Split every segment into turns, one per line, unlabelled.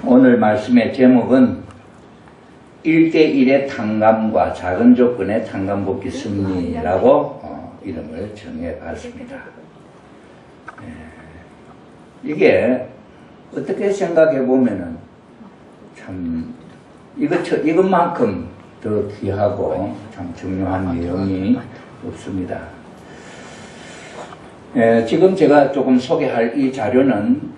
오늘 말씀의 제목은 1대1의 탕감과 작은 조건의 탕감복귀 승리라고 이름을 정해봤습니다. 이게 어떻게 생각해보면은 참 이것만큼 더 귀하고 참 중요한 내용이 없습니다. 지금 제가 조금 소개할 이 자료는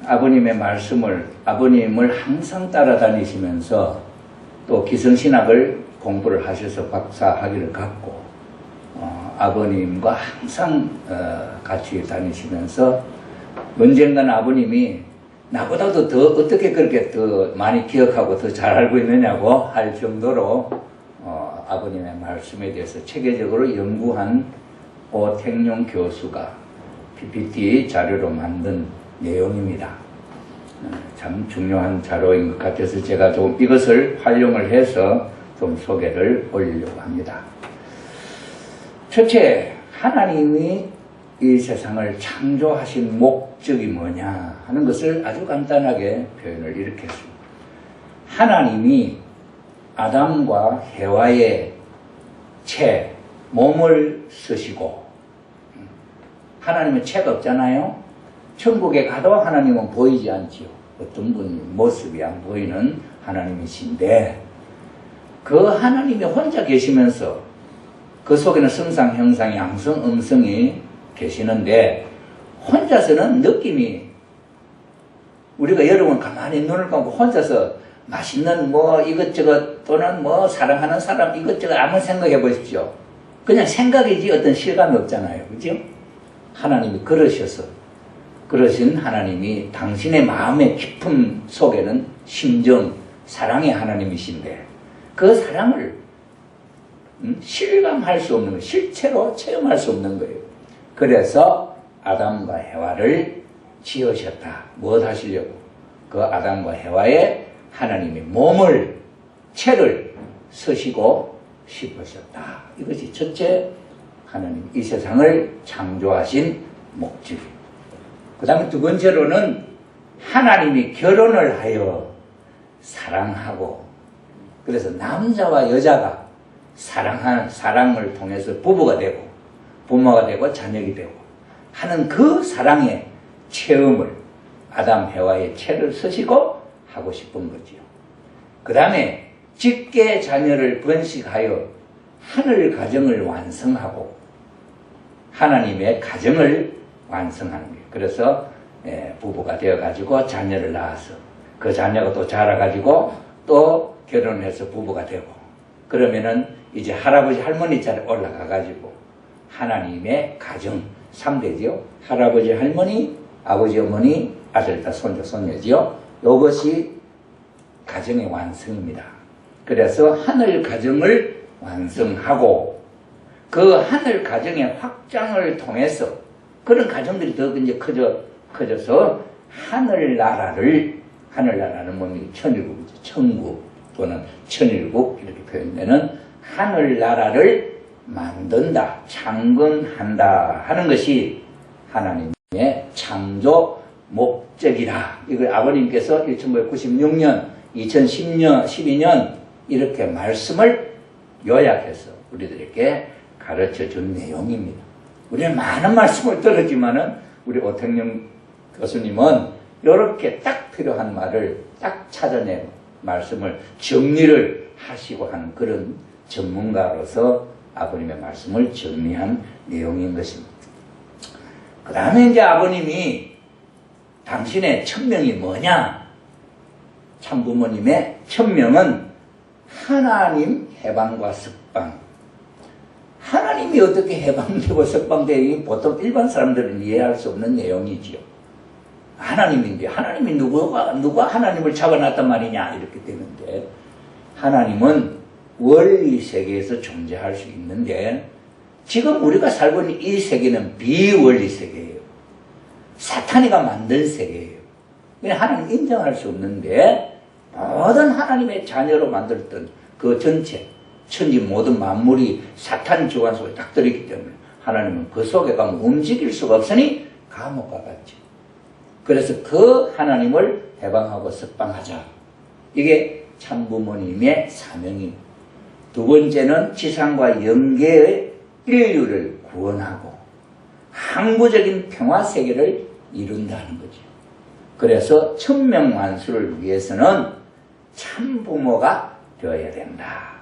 아버님의 말씀을, 아버님을 항상 따라다니시면서 또 기성신학을 공부를 하셔서 박사 학위를 갖고 아버님과 항상 같이 다니시면서 언젠가는 아버님이 나보다도 더 어떻게 그렇게 더 많이 기억하고 더 잘 알고 있느냐고 할 정도로 아버님의 말씀에 대해서 체계적으로 연구한 오택룡 교수가 PPT 자료로 만든 내용입니다. 참 중요한 자료인 것 같아서 제가 좀 이것을 활용을 해서 좀 소개를 올리려고 합니다. 첫째, 하나님이 이 세상을 창조하신 목적이 뭐냐 하는 것을 아주 간단하게 표현을 이렇게 했습니다. 하나님이 아담과 해와의 몸을 쓰시고, 하나님은 체가 없잖아요. 천국에 가도 하나님은 보이지 않지요. 어떤 분이 모습이 안 보이는 하나님이신데, 그 하나님이 혼자 계시면서 그 속에는 성상, 형상, 양성, 음성이 계시는데, 혼자서는 느낌이, 우리가 여러분 가만히 눈을 감고 혼자서 맛있는 이것저것 또는 사랑하는 사람 이것저것 아무 생각해 보십시오. 그냥 생각이지 어떤 실감이 없잖아요. 그죠? 하나님이 그러신 하나님이 당신의 마음의 깊음 속에는 심정, 사랑의 하나님이신데, 그 사랑을 실감할 수 없는 거예요. 실체로 체험할 수 없는 거예요. 그래서 아담과 해와를 지으셨다. 무엇 하시려고? 그 아담과 해와의 하나님의 몸을, 체를 쓰시고 싶으셨다. 이것이 첫째, 하나님 이 세상을 창조하신 목적입니다. 그 다음에 두 번째로는 하나님이 결혼을 하여 사랑하고, 그래서 남자와 여자가 사랑을 통해서 부부가 되고 부모가 되고 자녀가 되고 하는 그 사랑의 체험을 아담 해와의 체를 쓰시고 하고 싶은 거지요. 그 다음에 직계 자녀를 번식하여 하늘 가정을 완성하고 하나님의 가정을 완성하는 거예요. 그래서 부부가 되어가지고 자녀를 낳아서 그 자녀가 또 자라가지고 또 결혼해서 부부가 되고, 그러면은 이제 할아버지 할머니 자리에 올라가가지고 하나님의 가정 3대지요. 할아버지 할머니, 아버지 어머니, 아들 딸 손자 손녀지요. 이것이 가정의 완성입니다. 그래서 하늘 가정을 완성하고 그 하늘 가정의 확장을 통해서 그런 가정들이 더 이제 커져서 하늘나라는 뭐니 천일국이죠. 천국 또는 천일국 이렇게 표현되는 하늘나라를 만든다, 창건한다 하는 것이 하나님의 창조 목적이다. 이걸 아버님께서 1996년, 2012년 이렇게 말씀을 요약해서 우리들에게 가르쳐 준 내용입니다. 우리는 많은 말씀을 들었지만은 우리 오택룡 교수님은 이렇게 딱 필요한 말을 딱 찾아내 말씀을 정리를 하시고 하는 그런 전문가로서 아버님의 말씀을 정리한 내용인 것입니다. 그 다음에 이제 아버님이 당신의 천명이 뭐냐? 참부모님의 천명은 하나님 해방과 석방. 하나님이 어떻게 해방되고 석방되기 보통 일반 사람들은 이해할 수 없는 내용이지요. 하나님이 누가 하나님을 잡아놨단 말이냐 이렇게 되는데, 하나님은 원리 세계에서 존재할 수 있는데 지금 우리가 살고 있는 이 세계는 비원리 세계예요. 사탄이가 만든 세계예요. 하나님 인정할 수 없는데 모든 하나님의 자녀로 만들었던 그 전체 천지 모든 만물이 사탄 주관 속에 딱 들어있기 때문에 하나님은 그 속에 가면 움직일 수가 없으니 감옥과 같죠. 그래서 그 하나님을 해방하고 석방하자. 이게 참부모님의 사명이. 두 번째는 지상과 영계의 인류를 구원하고 항구적인 평화세계를 이룬다는 거죠. 그래서 천명만수를 위해서는 참부모가 되어야 된다.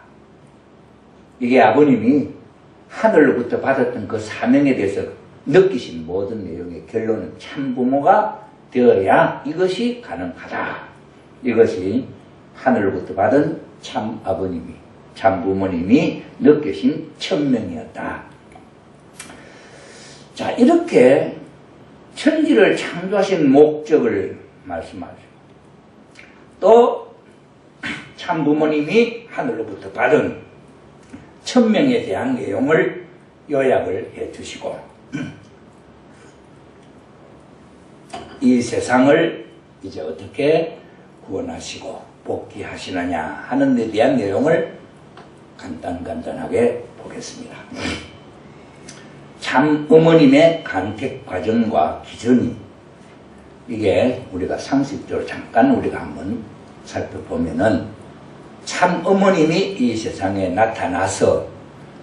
이게 아버님이 하늘로부터 받았던 그 사명에 대해서 느끼신 모든 내용의 결론은 참부모가 되어야 이것이 가능하다. 이것이 하늘로부터 받은 참아버님이, 참부모님이 느끼신 천명이었다. 자, 이렇게 천지를 창조하신 목적을 말씀하죠. 또 참부모님이 하늘로부터 받은 천명에 대한 내용을 요약을 해주시고 이 세상을 이제 어떻게 구원하시고 복귀하시느냐 하는 데 대한 내용을 간단하게 보겠습니다. 참 어머님의 간택 과정과 기준이 이게 우리가 상식적으로 잠깐 우리가 한번 살펴보면은 참 어머님이 이 세상에 나타나서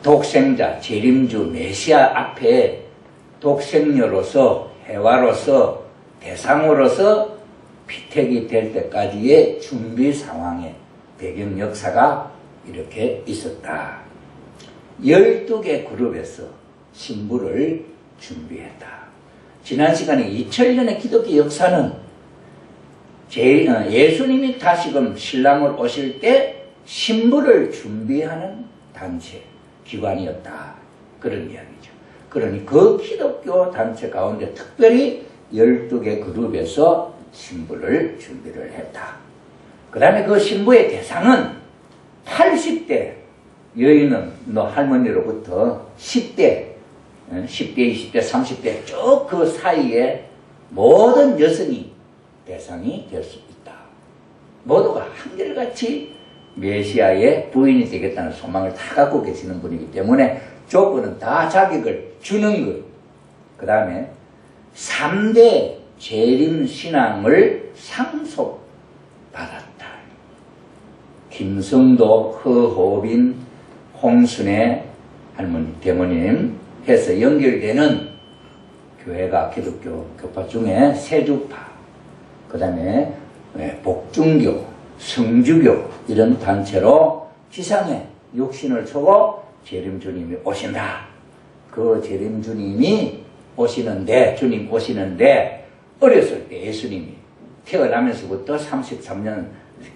독생자 재림주 메시아 앞에 독생녀로서 해와로서 대상으로서 피택이 될 때까지의 준비 상황의 배경 역사가 이렇게 있었다. 12개 그룹에서 신부를 준비했다. 지난 시간에 2000년의 기독교 역사는 예수님이 다시금 신랑을 오실 때 신부를 준비하는 단체, 기관이었다. 그런 이야기죠. 그러니 그 기독교 단체 가운데 특별히 12개 그룹에서 신부를 준비를 했다. 그 다음에 그 신부의 대상은 80대 여인은 너 할머니로부터 10대, 20대, 30대 쭉 그 사이에 모든 여성이 대상이 될 수 있다. 모두가 한결같이 메시아의 부인이 되겠다는 소망을 다 갖고 계시는 분이기 때문에 조건은 다 자격을 주는 것. 그 다음에 3대 재림신앙을 상속받았다. 김성도, 허호빈, 홍순의 할머니, 대모님 해서 연결되는 교회가 기독교 교파 중에 세주파, 그 다음에 복중교, 성주교 이런 단체로 지상에 육신을 초고 재림주님이 오신다. 그 재림주님이 오시는데, 주님 오시는데 어렸을 때 예수님이 태어나면서부터 33년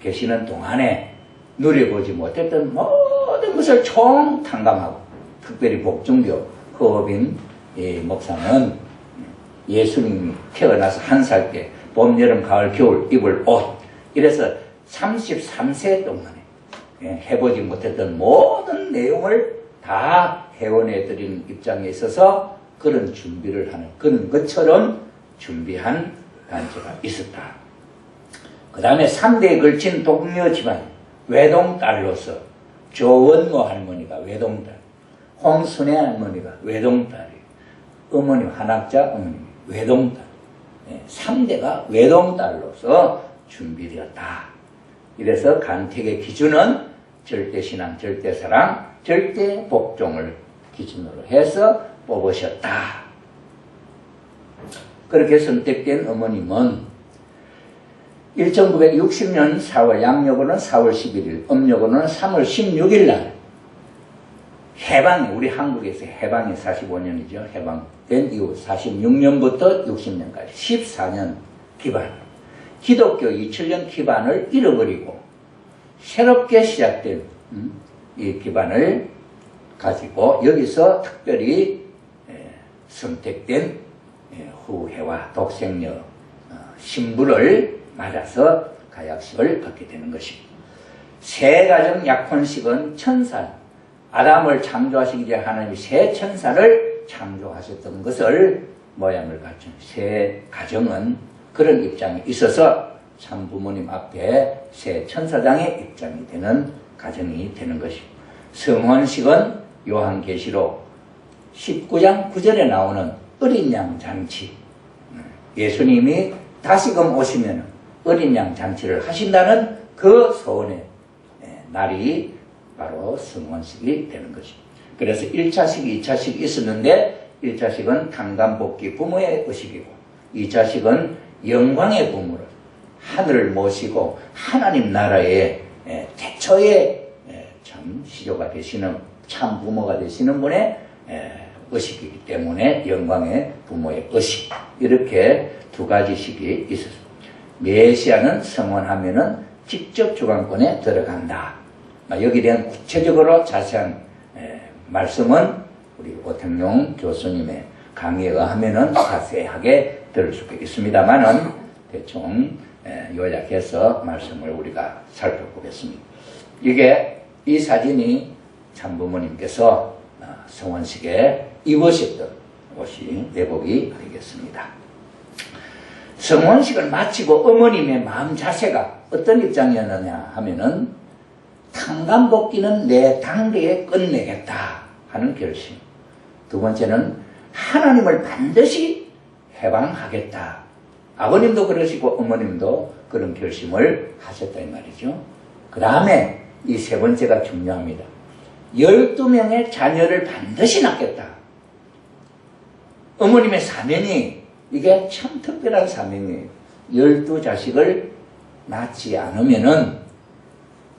계시는 동안에 누려보지 못했던 모든 것을 총탕감하고, 특별히 복중교 허호빈 목사는 예수님이 태어나서 1살 때 봄, 여름, 가을, 겨울 입을 옷, 이래서 33세 동안에 해보지 못했던 모든 내용을 다 회원해드리는 입장에 있어서 그런 준비를 하는 그런 것처럼 준비한 단체가 있었다. 그 다음에 3대에 걸친 동료 집안, 외동딸로서 조원모 할머니가 외동딸, 홍순애 할머니가 외동딸이, 어머니 한학자 어머니 외동딸, 3대가 외동딸로서 준비되었다. 이래서 간택의 기준은 절대신앙, 절대사랑, 절대복종을 기준으로 해서 뽑으셨다. 그렇게 선택된 어머님은 1960년 4월, 양력으로는 4월 11일, 음력으로는 3월 16일 날 해방이, 우리 한국에서 해방이 45년이죠. 해방된 이후 46년부터 60년까지 14년 기반, 기독교 2000년 기반을 잃어버리고 새롭게 시작된 이 기반을 가지고 여기서 특별히 선택된 후회와 독생녀 신부를 맞아서 가약식을 갖게 되는 것입니다. 새 가정 약혼식은 천살, 아담을 창조하시기 전에 하나님이 새 천사를 창조하셨던 것을 모양을 갖춘 새 가정은 그런 입장이 있어서 참부모님 앞에 새 천사장의 입장이 되는 가정이 되는 것입니다. 성혼식은 요한계시록 19장 9절에 나오는 어린 양 잔치, 예수님이 다시금 오시면 어린 양 잔치를 하신다는 그 소원의 날이 바로 성원식이 되는 것입니다. 그래서 1차식, 2차식이 있었는데 1차식은 탄감복귀 부모의 의식이고 2차식은 영광의 부모를 하늘을 모시고 하나님 나라의 태초의 참 시조가 되시는 참 부모가 되시는 분의 의식이기 때문에 영광의 부모의 의식, 이렇게 두 가지식이 있었습니다. 메시아는 성원하면은 직접 주관권에 들어간다. 여기에 대한 구체적으로 자세한 말씀은 우리 오택용 교수님의 강의에 의하면은 자세하게 들을 수가 있습니다만은 대충 요약해서 말씀을 우리가 살펴보겠습니다. 이 사진이 참부모님께서 성원식에 입으셨던 옷이 내복이 되겠습니다. 성원식을 마치고 어머님의 마음 자세가 어떤 입장이었느냐 하면은 탄감복귀는 내 당대에 끝내겠다 하는 결심. 두 번째는 하나님을 반드시 해방하겠다. 아버님도 그러시고 어머님도 그런 결심을 하셨다 이 말이죠. 그 다음에 이 세 번째가 중요합니다. 12명의 자녀를 반드시 낳겠다. 어머님의 사명이 이게 참 특별한 사명이에요. 12자식을 낳지 않으면은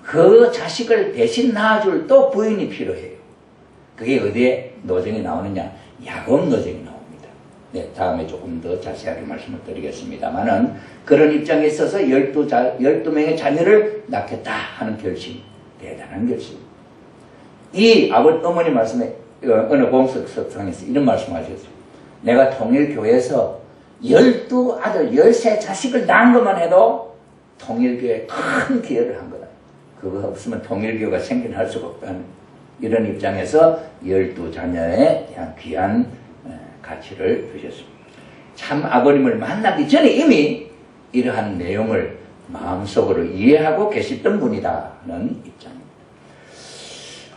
그 자식을 대신 낳아줄 또 부인이 필요해요. 그게 어디에 노정이 나오느냐? 야곱 노정이 나옵니다. 네, 다음에 조금 더 자세하게 말씀을 드리겠습니다만은 그런 입장에 있어서 12명의 자녀를 낳겠다 하는 결심, 대단한 결심. 이 어머니 말씀에 어느 공석석상에서 이런 말씀하셨어요. 내가 통일교회에서 12아들 13자식을 낳은 것만 해도 통일교회에 큰 기여를 한 거다. 그거 없으면 통일교회가 생겨날 수가 없다는 이런 입장에서 12자녀에 대한 귀한 가치를 두셨습니다. 참 아버님을 만나기 전에 이미 이러한 내용을 마음속으로 이해하고 계셨던 분이다는 입장입니다.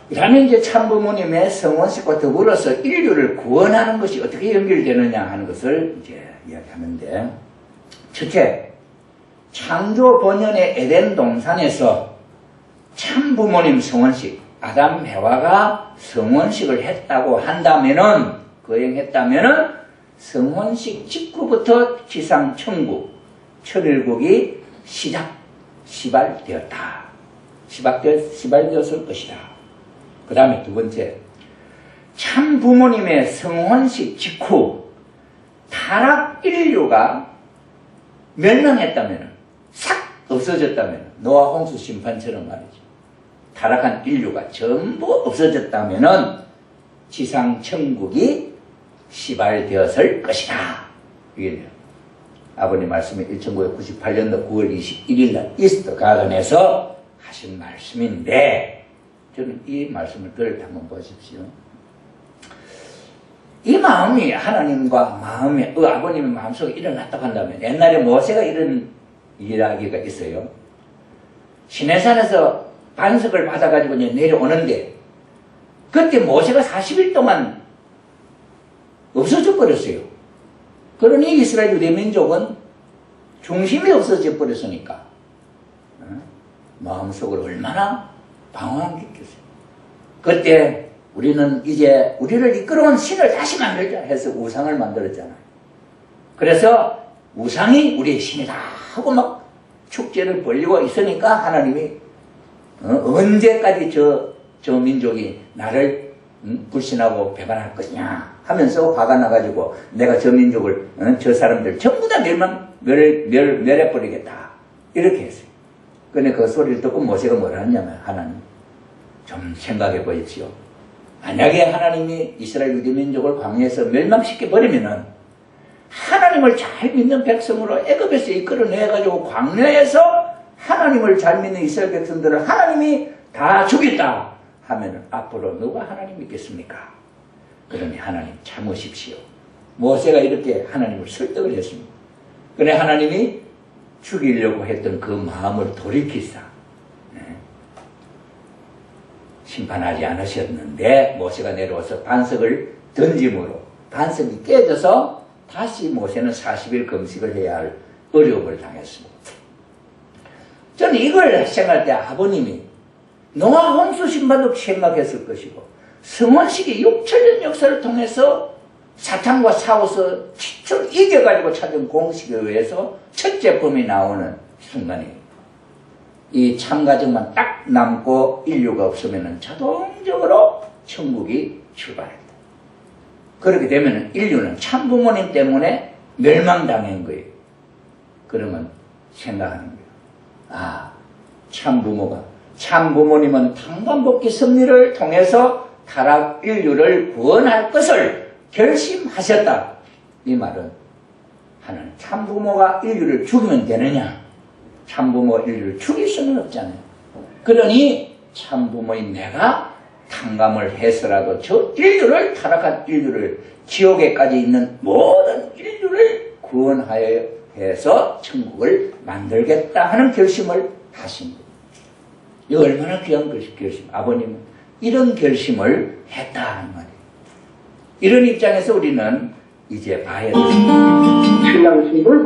그 다음에 이제 참부모님의 성원식과 더불어서 인류를 구원하는 것이 어떻게 연결되느냐 하는 것을 이제 이야기하는데, 첫째, 창조 번연의 에덴 동산에서 참부모님 성원식, 아담 해와가 성원식을 했다고 한다면은, 거행했다면은 성원식 직후부터 지상 천국, 천일국이 시발되었다. 시발되었을 것이다. 그 다음에 두 번째, 참 부모님의 성혼식 직후 타락 인류가 멸망했다면, 싹 없어졌다면, 노아 홍수 심판처럼 말이죠. 타락한 인류가 전부 없어졌다면 지상 천국이 시발되었을 것이다. 이게 아버님 말씀이 1998년도 9월 21일 날 이스터 가든에서 하신 말씀인데, 저는 이 말씀을 들을 때 한번 보십시오. 이 마음이 하나님과 마음에, 아버님의 마음속에 일어났다고 한다면, 옛날에 모세가 이런 이야기가 있어요. 시내산에서 반석을 받아가지고 이제 내려오는데, 그때 모세가 40일 동안 없어져 버렸어요. 그러니 이스라엘 유대 민족은 중심이 없어져 버렸으니까, 마음속으로 얼마나 방황했겠어요. 그때 우리는 이제 우리를 이끌어온 신을 다시 만들자 해서 우상을 만들었잖아요. 그래서 우상이 우리의 신이다 하고 막 축제를 벌리고 있으니까 하나님이 언제까지 저 민족이 나를 불신하고 배반할 것이냐 하면서 화가 나가지고 내가 저 민족을, 저 사람들 전부 다 멸해버리겠다 이렇게 했어요. 근데 그 소리를 듣고 모세가 뭐라 했냐면, 하나님 좀 생각해 보십시오. 만약에 하나님이 이스라엘 유대 민족을 광야에서 멸망시켜 버리면은 하나님을 잘 믿는 백성으로 애굽에서 이끌어내가지고 광야에서 하나님을 잘 믿는 이스라엘 백성들을 하나님이 다 죽였다 하면은 앞으로 누가 하나님 믿겠습니까? 그러니 하나님 참으십시오. 모세가 이렇게 하나님을 설득을 했습니다. 그런데 하나님이 죽이려고 했던 그 마음을 돌이키사 심판하지 않으셨는데, 모세가 내려와서 반석을 던짐으로 반석이 깨져서 다시 모세는 40일 금식을 해야 할 어려움을 당했습니다. 저는 이걸 생각할 때 아버님이 노아 홍수 심판도 생각했을 것이고 성원식이 6천년 역사를 통해서 사탄과 싸워서 지쳐 이겨가지고 찾은 공식에 의해서 첫째 범이 나오는 순간에 이 참가정만 딱 남고 인류가 없으면 자동적으로 천국이 출발했다. 그렇게 되면 인류는 참부모님 때문에 멸망당한 거예요. 그러면 생각하는 거예요. 아, 참부모님은 탄감복귀 섭리를 통해서 타락 인류를 구원할 것을 결심하셨다. 이 말은 하나님, 참부모가 인류를 죽이면 되느냐? 참부모 인류를 죽일 수는 없잖아요. 그러니 참부모인 내가 탕감을 해서라도 저 인류를, 타락한 인류를, 지옥에까지 있는 모든 인류를 구원하여 해서 천국을 만들겠다 하는 결심을 하신 거예요. 이 얼마나 귀한 결심. 아버님은 이런 결심을 했다 하는 말이에요. 이런 입장에서 우리는 이제 봐야 돼요.
신랑 신부를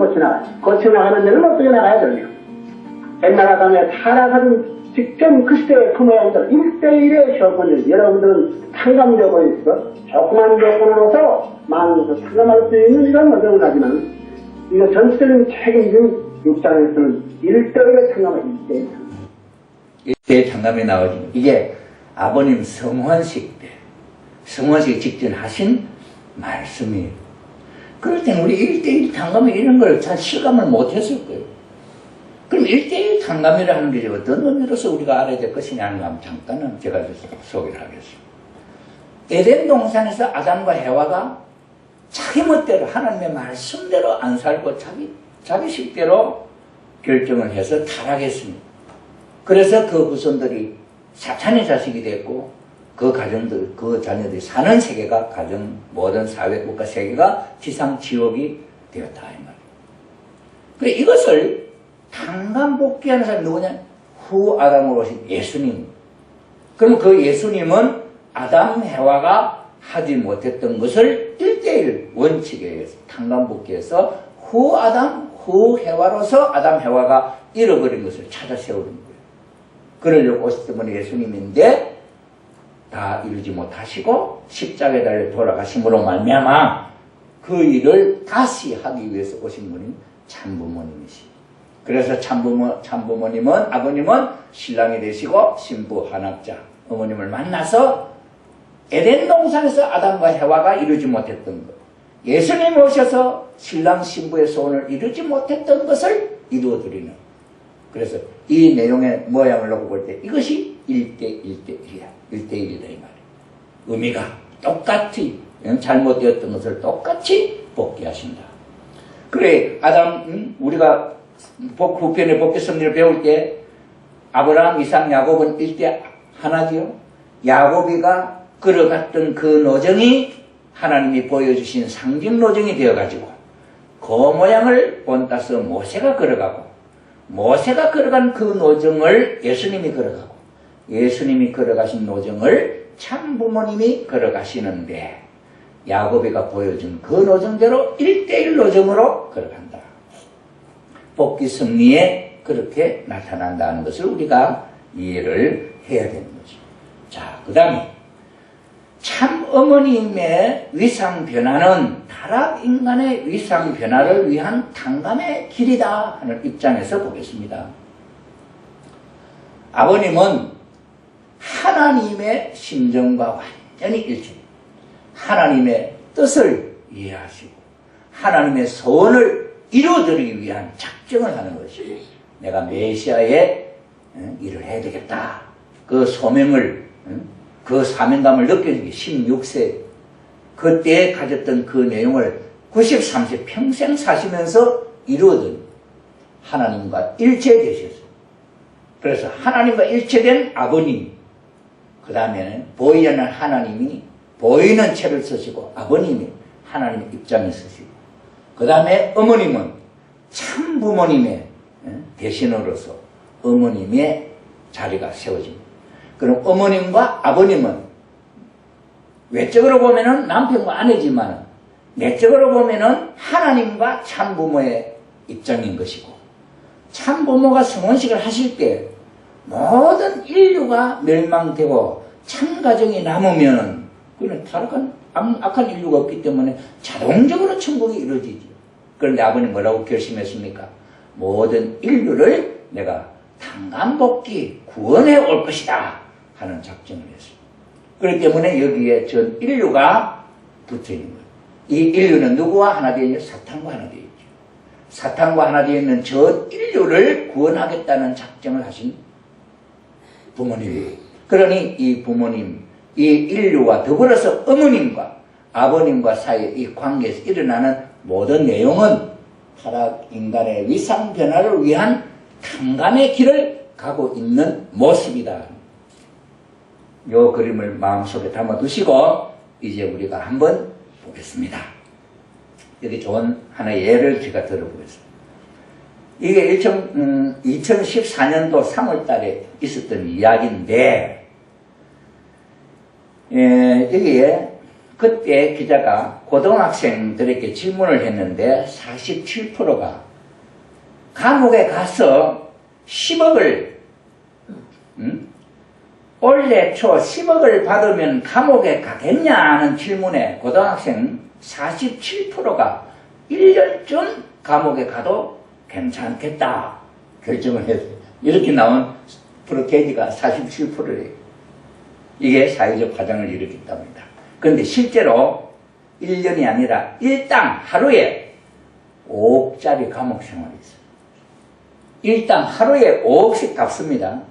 거쳐나가는 데는 어떻게 나가야 되냐? 옛날 아담에 타락하던 직전 그 시대의 그 모양들 1대1의 조건을 여러분들은 탕감되고 있어 조그만 조건으로서 만으로서 탕감할 수 있는 이런 노력을 하지만 이거 전체적인 책임진 육장에서는 1대1의 탕감을
1대1 탕감이 나오죠. 이게 아버님 성환식 때 성환식 직전 하신 말씀이에요. 그럴 때는 우리 1대1 탕감이 이런 걸 잘 실감을 못했을 거예요. 그럼 1대1 탕감이라 하는 게 어떤 의미로서 우리가 알아야 될 것이냐 하는 거 잠깐은 제가 소개를 하겠습니다. 에덴 동산에서 아담과 해와가 자기 멋대로 하나님의 말씀대로 안 살고 자기 식대로 결정을 해서 타락했습니다. 그래서 그 후손들이 사탄의 자식이 됐고 그 가정들, 그 자녀들이 사는 세계가 가정, 모든 사회, 국가 세계가 지상 지옥이 되었다 이 말이에요. 그래 이것을 탕감복귀하는 사람이 누구냐? 후 아담으로 오신 예수님. 그럼 그 예수님은 아담, 해와가 하지 못했던 것을 1대1 원칙에 의해서 탕감복귀해서 후 아담, 후 해와로서 아담, 해와가 잃어버린 것을 찾아 세우는 거예요. 그러려고 오셨던 분이 예수님인데 다 이루지 못하시고 십자가에 달려 돌아가심으로 말미암아 그 일을 다시 하기 위해서 오신 분이 참부모님이시죠. 그래서 참부모님은 아버님은 신랑이 되시고 신부 한학자 어머님을 만나서 에덴 동산에서 아담과 해와가 이루지 못했던 것, 예수님이 오셔서 신랑 신부의 소원을 이루지 못했던 것을 이루어드리는. 그래서 이 내용의 모양을 놓고 볼 때 이것이 1대1이야. 1대1이다 이 말이에요. 의미가 똑같이 잘못되었던 것을 똑같이 복귀하신다. 그래 우리가 후편의 복귀 섭리를 배울 때 아브라함, 이삭, 야곱은 1대 하나지요. 야곱이가 걸어갔던 그 노정이 하나님이 보여주신 상징 노정이 되어가지고 그 모양을 본따서 모세가 걸어가고 모세가 걸어간 그 노정을 예수님이 걸어가고 예수님이 걸어가신 노정을 참부모님이 걸어가시는데 야곱이가 보여준 그 노정대로 1대1 노정으로 걸어간다. 복귀 섭리에 그렇게 나타난다는 것을 우리가 이해를 해야 되는 거죠. 자, 그 다음에 참 어머님의 위상 변화는 타락 인간의 위상 변화를 위한 탕감의 길이다 하는 입장에서 보겠습니다. 아버님은 하나님의 심정과 완전히 일치, 하나님의 뜻을 이해하시고 하나님의 소원을 이루어드리기 위한 작정을 하는 것이 내가 메시아의 일을 해야 되겠다. 그 소명을 그 사명감을 느껴지기 16세 그때 가졌던 그 내용을 93세 평생 사시면서 이루어든 하나님과 일체되셨어요. 그래서 하나님과 일체된 아버님, 그 다음에는 보이는 하나님이 보이는 채를 쓰시고 아버님이 하나님의 입장에 쓰시고 그 다음에 어머님은 참 부모님의 대신으로서 어머님의 자리가 세워집니다. 그럼 어머님과 아버님은 외적으로 보면은 남편과 아내지만 내적으로 보면은 하나님과 참부모의 입장인 것이고, 참부모가 성혼식을 하실 때 모든 인류가 멸망되고 참가정이 남으면 그는 타락한 악한 인류가 없기 때문에 자동적으로 천국이 이루어지죠. 그런데 아버님 뭐라고 결심했습니까? 모든 인류를 내가 탄감복귀 구원해 올 것이다 하는 작정을 했어요. 그렇기 때문에 여기에 전 인류가 붙어 있는 거예요. 이 인류는 누구와 하나 되어 있냐? 사탄과 하나 되어 있죠. 사탄과 하나 되어 있는 전 인류를 구원하겠다는 작정을 하신 부모님이에요. 그러니 이 부모님, 이 인류와 더불어서 어머님과 아버님과 사이의 이 관계에서 일어나는 모든 내용은 타락 인간의 위상 변화를 위한 탕감의 길을 가고 있는 모습이다. 이 그림을 마음속에 담아두시고 이제 우리가 한번 보겠습니다. 여기 좋은 하나의 예를 제가 들어보겠습니다. 이게 2014년도 3월 달에 있었던 이야기인데, 여기에 그때 기자가 고등학생들에게 질문을 했는데 47%가 감옥에 가서 10억을 올해 초 10억을 받으면 감옥에 가겠냐는 질문에 고등학생 47%가 1년 전 감옥에 가도 괜찮겠다 결정을 했어요. 이렇게 나온 프로테이지가 47%예요. 이게 사회적 파장을 일으켰답니다. 그런데 실제로 1년이 아니라 일당 하루에 5억짜리 감옥 생활이 있어요. 일당 하루에 5억씩 갚습니다.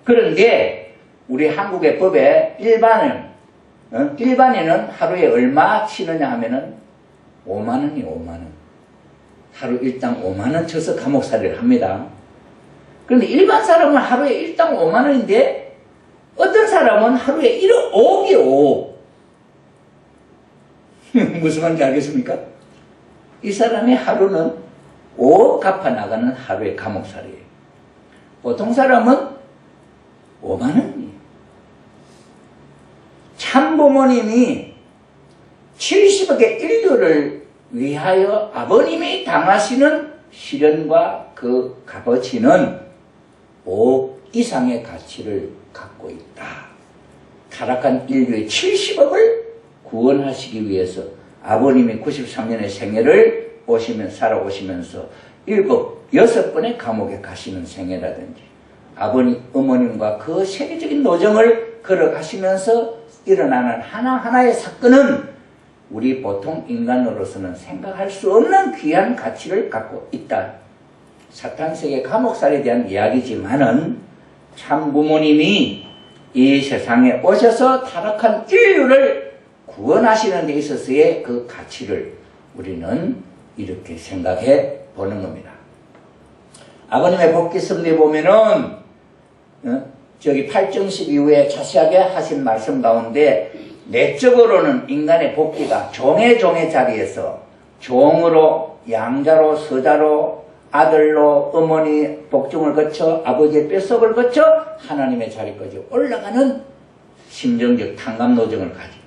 그런데 우리 한국의 법에 일반인은 하루에 얼마 치느냐 하면은 5만원이 5만원. 하루 일당 5만원 쳐서 감옥살이를 합니다. 그런데 일반 사람은 하루에 일당 5만원인데 어떤 사람은 하루에 1억 5억이요. 5억. 무슨 말인지 알겠습니까? 이 사람의 하루는 5억 갚아 나가는 하루의 감옥살이에요. 보통 사람은 5만원이에요. 참부모님이 70억의 인류를 위하여 아버님이 당하시는 시련과 그 값어치는 5억 이상의 가치를 갖고 있다. 타락한 인류의 70억을 구원하시기 위해서 아버님이 93년의 생애를 살아오시면서 6번의 감옥에 가시는 생애라든지 아버님, 어머님과 그 세계적인 노정을 걸어가시면서 일어나는 하나하나의 사건은 우리 보통 인간으로서는 생각할 수 없는 귀한 가치를 갖고 있다. 사탄세계 감옥살이에 대한 이야기지만은 참부모님이 이 세상에 오셔서 타락한 인류를 구원하시는 데 있어서의 그 가치를 우리는 이렇게 생각해 보는 겁니다. 아버님의 복귀 섭리에 보면은 저기 8정식 이후에 자세하게 하신 말씀 가운데 내적으로는 인간의 복귀가 종의 자리에서 종으로 양자로 서자로 아들로 어머니 복종을 거쳐 아버지의 뼛속을 거쳐 하나님의 자리까지 올라가는 심정적 탕감 노정을 가지고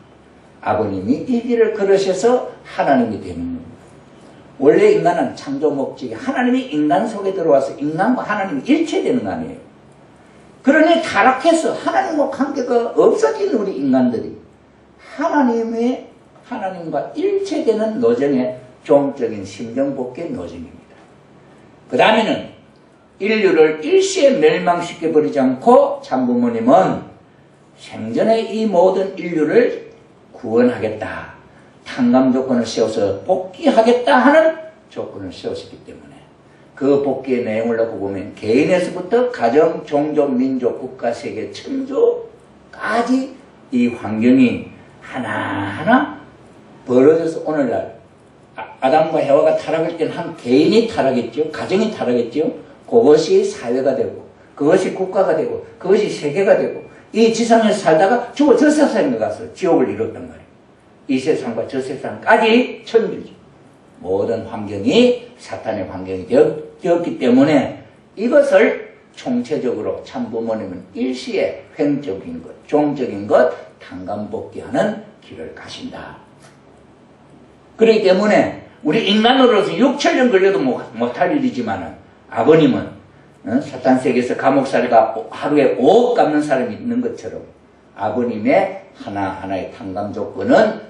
아버님이 이 길을 걸으셔서 하나님이 되는 겁니다. 원래 인간은 창조 목적이 하나님이 인간 속에 들어와서 인간과 하나님이 일체되는 거 아니에요. 그러니 타락해서 하나님과 관계가 없어진 우리 인간들이 하나님과 일체되는 노정의 종적인 심정복귀의 노정입니다. 그 다음에는 인류를 일시에 멸망시켜버리지 않고 참부모님은 생전에 이 모든 인류를 구원하겠다. 탕감 조건을 세워서 복귀하겠다 하는 조건을 세웠기 때문에 그 복귀의 내용을 놓고 보면 개인에서부터 가정, 종족, 민족, 국가, 세계, 천조까지 이 환경이 하나하나 벌어져서 오늘날 아담과 해와가 타락할 때는 한 개인이 타락했죠. 가정이 타락했죠. 그것이 사회가 되고 그것이 국가가 되고 그것이 세계가 되고 이 지상에서 살다가 죽어 저 세상에 가서 지옥을 이뤘단 말이에요. 이 세상과 저 세상까지 천주죠. 모든 환경이 사탄의 환경이 되었기 때문에 이것을 총체적으로 참부모님은 일시에 횡적인 것, 종적인 것, 탕감복귀하는 길을 가신다. 그렇기 때문에 우리 인간으로서 6천년 걸려도 못할 일이지만은 아버님은 사탄 세계에서 감옥살이가 하루에 5억 갚는 사람이 있는 것처럼 아버님의 하나하나의 탕감 조건은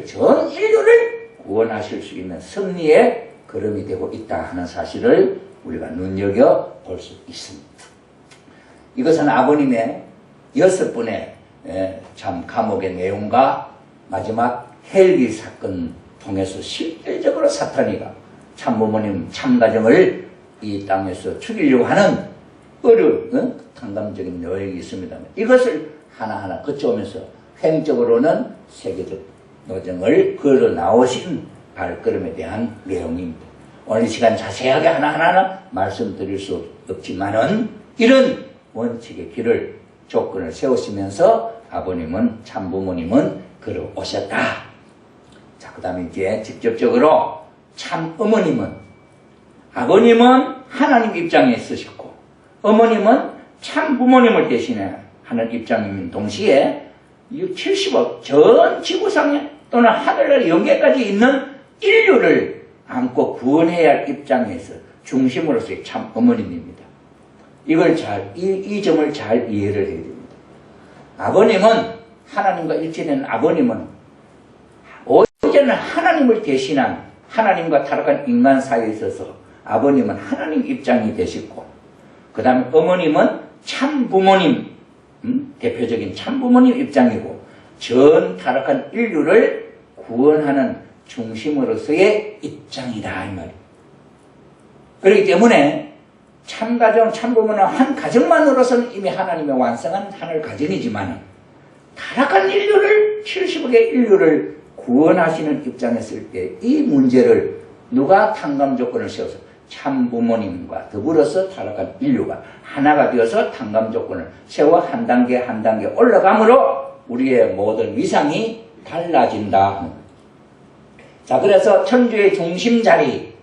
전 인류를 구원하실 수 있는 승리의 걸음이 되고 있다 하는 사실을 우리가 눈여겨볼 수 있습니다. 이것은 아버님의 6번의 참 감옥의 내용과 마지막 헬기 사건 통해서 실질적으로 사탄이가 참부모님 참가정을 이 땅에서 죽이려고 하는 어려운 탕감적인 여행이 있습니다. 이것을 하나하나 거쳐오면서 횡적으로는 세계적 노정을 걸어 나오신 발걸음에 대한 내용입니다. 오늘 이 시간 자세하게 하나하나 말씀드릴 수 없지만은 이런 원칙의 길을 조건을 세우시면서 아버님은 참부모님은 걸어오셨다. 자, 그 다음에 이제 직접적으로 참어머님은 아버님은 하나님 입장에 있으셨고 어머님은 참부모님을 대신해 하는 입장인 동시에 70억 전 지구상에 또는 하늘나라 영계까지 있는 인류를 안고 구원해야 할 입장에서 중심으로서의 참 어머님입니다. 이걸 이 점을 잘 이해를 해야 됩니다. 아버님은 하나님과 일치된 아버님은 오히려 하나님을 대신한 하나님과 타락한 인간 사이에 있어서 아버님은 하나님 입장이 되시고 그 다음에 어머님은 참부모님 대표적인 참부모님 입장이고 전 타락한 인류를 구원하는 중심으로서의 입장이다 이 말이에요. 그렇기 때문에 참가정, 참부모는 한 가정만으로서는 이미 하나님의 완성한 하늘 가정이지만 타락한 인류를 70억의 인류를 구원하시는 입장에서 때 이 문제를 누가 탕감 조건을 세워서 참부모님과 더불어서 타락한 인류가 하나가 되어서 탕감 조건을 세워 한 단계 한 단계 올라감으로 우리의 모든 위상이 달라진다. 자, 그래서 천주의 중심자리,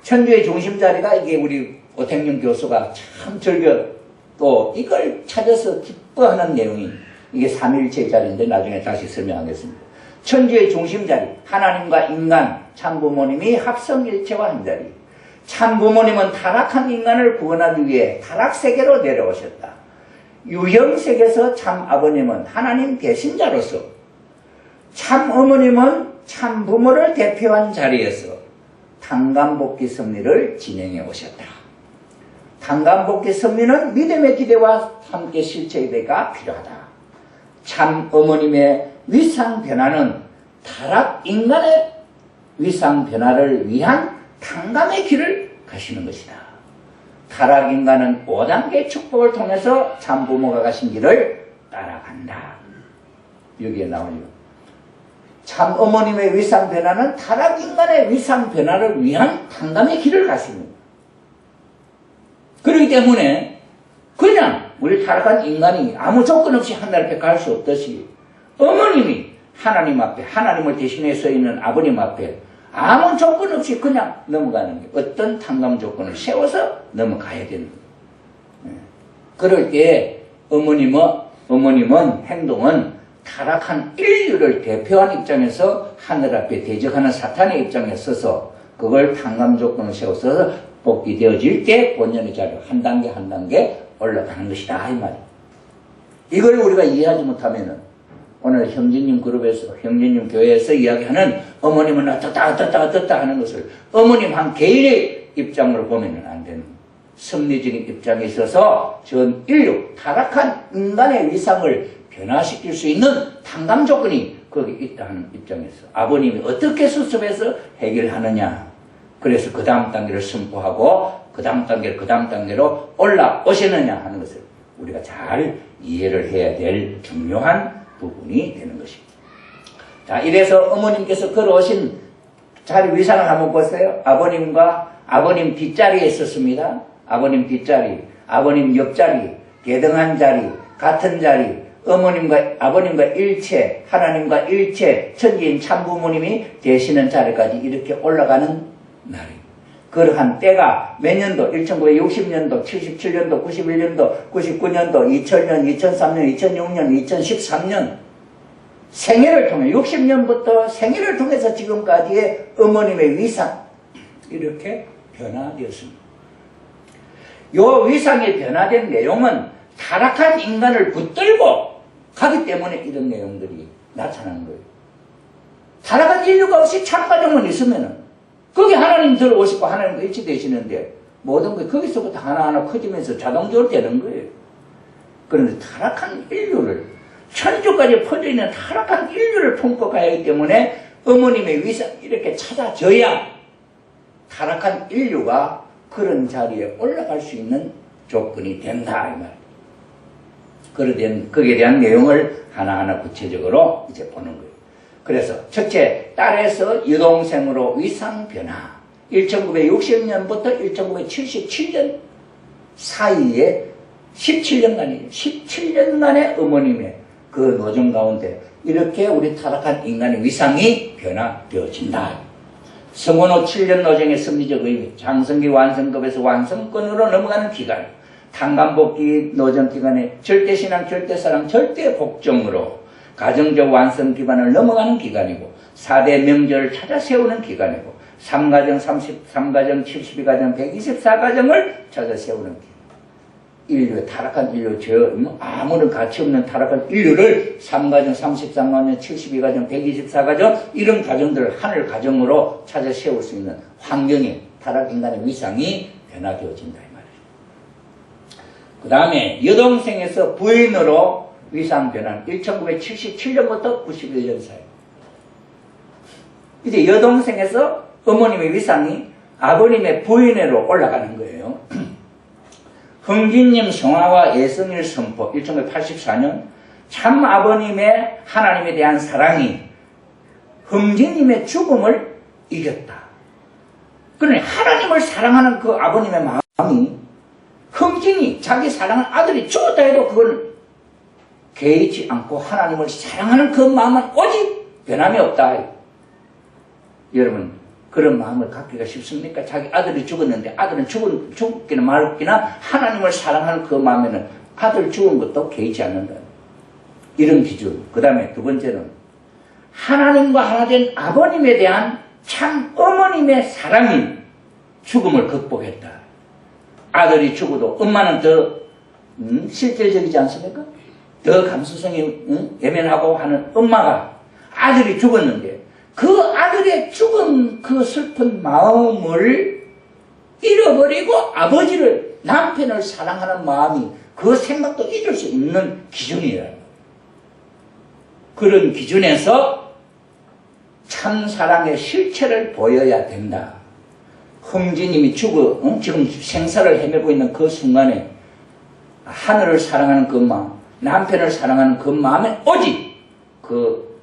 천주의 중심자리가 이게 우리 오택룡 교수가 참 즐겨 또 이걸 찾아서 기뻐하는 내용이 이게 삼일체의 자리인데 나중에 다시 설명하겠습니다. 천주의 중심자리, 하나님과 인간, 참부모님이 합성일체화한 자리. 참부모님은 타락한 인간을 구원하기 위해 타락세계로 내려오셨다. 유형세계에서 참아버님은 하나님 대신자로서 참어머님은 참부모를 대표한 자리에서 탕감복귀 섭리를 진행해 오셨다. 탕감복귀 섭리는 믿음의 기대와 함께 실체가 필요하다. 참어머님의 위상 변화는 타락 인간의 위상 변화를 위한 탕감의 길을 가시는 것이다. 타락 인간은 5단계 축복을 통해서 참부모가 가신 길을 따라간다. 여기에 나오죠. 참어머님의 위상 변화는 타락 인간의 위상 변화를 위한 탕감의 길을 가십니다. 그렇기 때문에 그냥 우리 타락한 인간이 아무 조건 없이 하늘 앞에 갈 수 없듯이 어머님이 하나님 앞에 하나님을 대신해 서 있는 아버님 앞에 아무 조건 없이 그냥 넘어가는 게 어떤 탕감 조건을 세워서 넘어가야 되는 거예요. 그럴 때 어머님은 행동은 타락한 인류를 대표한 입장에서 하늘 앞에 대적하는 사탄의 입장에 서서 그걸 탕감 조건을 세워서 복귀되어질 때 본연의 자리로 한 단계 한 단계 올라가는 것이다 이 말이에요. 이걸 우리가 이해하지 못하면은 오늘 형제님 그룹에서 형제님 교회에서 이야기하는 어머님은 어떻다 하는 것을 어머님 한 개인의 입장으로 보면은 안 되는 섭리적인 입장에 있어서 전 인류 타락한 인간의 위상을 변화시킬 수 있는 탕감 조건이 거기 있다는 입장에서 아버님이 어떻게 수습해서 해결하느냐. 그래서 그 다음 단계를 선포하고 그 다음 단계로 올라오시느냐 하는 것을 우리가 잘 이해를 해야 될 중요한 부분이 되는 것입니다. 자, 이래서 어머님께서 걸어오신 자리 위상을 한번 보세요. 아버님 뒷자리에 있었습니다. 아버님 뒷자리, 아버님 옆자리, 개등한 자리, 같은 자리, 아버님과 일체, 하나님과 일체, 천지인 참부모님이 되시는 자리까지 이렇게 올라가는 날입니다. 그러한 때가 몇 년도, 1960년도, 77년도, 91년도, 99년도, 2000년, 2003년, 2006년, 2013년, 생애를 통해 60년부터 생애를 통해서 지금까지의 어머님의 위상 이렇게 변화되었습니다. 이 위상이 변화된 내용은 타락한 인간을 붙들고 가기 때문에 이런 내용들이 나타나는 거예요. 타락한 인류가 없이 참가정만 있으면은 거기 하나님 들어오시고 하나님과 일치되시는데 모든 게 거기서부터 하나하나 커지면서 자동적으로 되는 거예요. 그런데 타락한 인류를 천주까지 퍼져있는 타락한 인류를 품고 가야 하기 때문에 어머님의 위상이 이렇게 찾아져야 타락한 인류가 그런 자리에 올라갈 수 있는 조건이 된다 이 말이에요. 거기에 대한 내용을 하나하나 구체적으로 이제 보는 거예요. 그래서 첫째, 딸에서 여동생으로 위상 변화. 1960년부터 1977년 사이에 17년간의 어머님의 그 노정 가운데 이렇게 우리 타락한 인간의 위상이 변화되어진다. 성원호 7년 노정의 섭리적 의미, 장성기 완성급에서 완성권으로 넘어가는 기간, 탄감복기 노정 기간에 절대신앙, 절대사랑, 절대복종으로 가정적 완성 기반을 넘어가는 기간이고 4대 명절을 찾아 세우는 기간이고 3가정, 33가정, 72가정, 124가정을 찾아 세우는 기간. 인류, 타락한 인류, 아무런 가치 없는 타락한 인류를 3가정, 33가정, 72가정, 124가정 이런 가정들을 하늘 가정으로 찾아 세울 수 있는 환경에 타락인간의 위상이 변화되어진다 이 말이에요. 그 다음에 여동생에서 부인으로 위상 변화는 1977년부터 91년 사이. 이제 여동생에서 어머님의 위상이 아버님의 부인으로 올라가는 거예요. 흥진님 성화와 예성일 선포 1984년 참 아버님의 하나님에 대한 사랑이 흥진님의 죽음을 이겼다. 그러니 하나님을 사랑하는 그 아버님의 마음이 흥진이 자기 사랑하는 아들이 죽었다 해도 그걸 개의치 않고 하나님을 사랑하는 그 마음은 오직 변함이 없다. 여러분 그런 마음을 갖기가 쉽습니까? 자기 아들이 죽었는데 아들은 죽기나 말기나 하나님을 사랑하는 그 마음에는 아들 죽은 것도 개의치 않는다. 이런 기준. 그 다음에 두 번째는 하나님과 하나 된 아버님에 대한 참 어머님의 사랑이 죽음을 극복했다. 아들이 죽어도 엄마는 더 실질적이지 않습니까? 더 감수성이 예민하고 하는 엄마가 아들이 죽었는데 그 아들의 죽은 그 슬픈 마음을 잃어버리고 아버지를, 남편을 사랑하는 마음이 그 생각도 잊을 수 있는 기준이에요. 그런 기준에서 참 사랑의 실체를 보여야 된다. 흥지님이 지금 생사를 헤매고 있는 그 순간에 하늘을 사랑하는 그 마음, 남편을 사랑하는 그 마음에 오직 그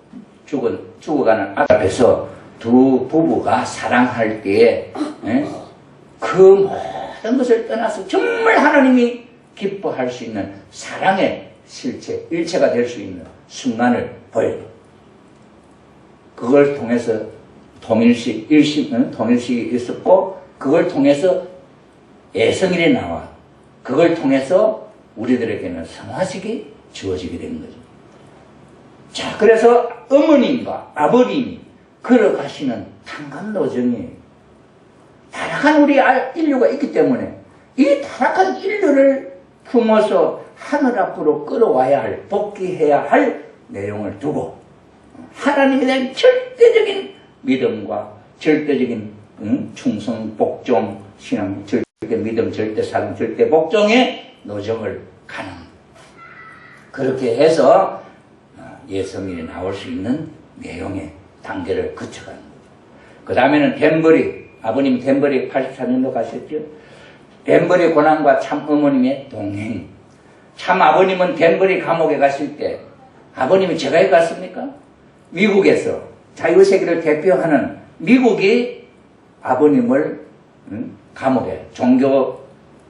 죽어가는 아들 앞에서 두 부부가 사랑할 때에 그 모든 것을 떠나서 정말 하나님이 기뻐할 수 있는 사랑의 실체, 일체가 될 수 있는 순간을 보여요. 그걸 통해서 통일식이 있었고 그걸 통해서 예성일이 나와 그걸 통해서 우리들에게는 성화식이 주어지게 되는 거죠. 자, 그래서 어머님과 아버님이 걸어가시는 탄감노정이 타락한 우리 인류가 있기 때문에 이 타락한 인류를 품어서 하늘 앞으로 끌어와야 할, 복귀해야 할 내용을 두고 하나님에 대한 절대적인 믿음과 절대적인 충성, 복종, 신앙, 절대 믿음, 절대 사랑, 절대 복종의 노정을 가는 그렇게 해서 예성일이 나올 수 있는 내용의 단계를 거쳐가는 거죠. 그 다음에는 덴버리, 아버님 덴버리 84년도 가셨죠. 덴버리 고난과 참 어머님의 동행. 참 아버님은 덴버리 감옥에 갔을 때 아버님이 제가에 갔습니까? 미국에서 자유세계를 대표하는 미국이 아버님을 감옥에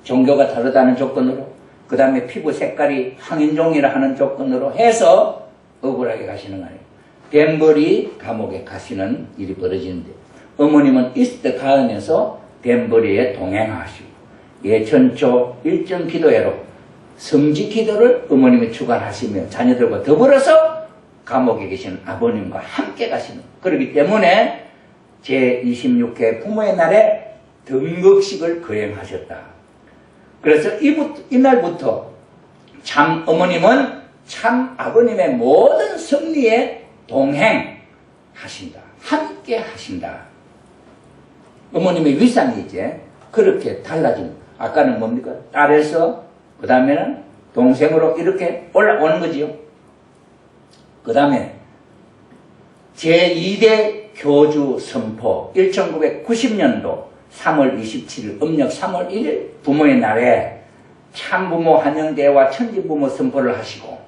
종교가 다르다는 조건으로 그 다음에 피부 색깔이 황인종이라 하는 조건으로 해서 억울하게 가시는 거 아니에요. 덴버리 감옥에 가시는 일이 벌어지는데 어머님은 이스트 가은에서 덴버리에 동행하시고 예천초 일정 기도회로 성지 기도를 어머님이 주관하시며 자녀들과 더불어서 감옥에 계신 아버님과 함께 가시는. 그렇기 때문에 제26회 부모의 날에 등극식을 거행하셨다. 그래서 이날부터 참 어머님은 참 아버님의 모든 승리에 동행하신다. 함께 하신다. 어머님의 위상이 이제 그렇게 달라진. 아까는 뭡니까? 딸에서 그 다음에는 동생으로 이렇게 올라오는 거지요. 그 다음에 제2대 교주 선포 1990년도 3월 27일 음력 3월 1일 부모의 날에 참부모 한영대와 천지부모 선포를 하시고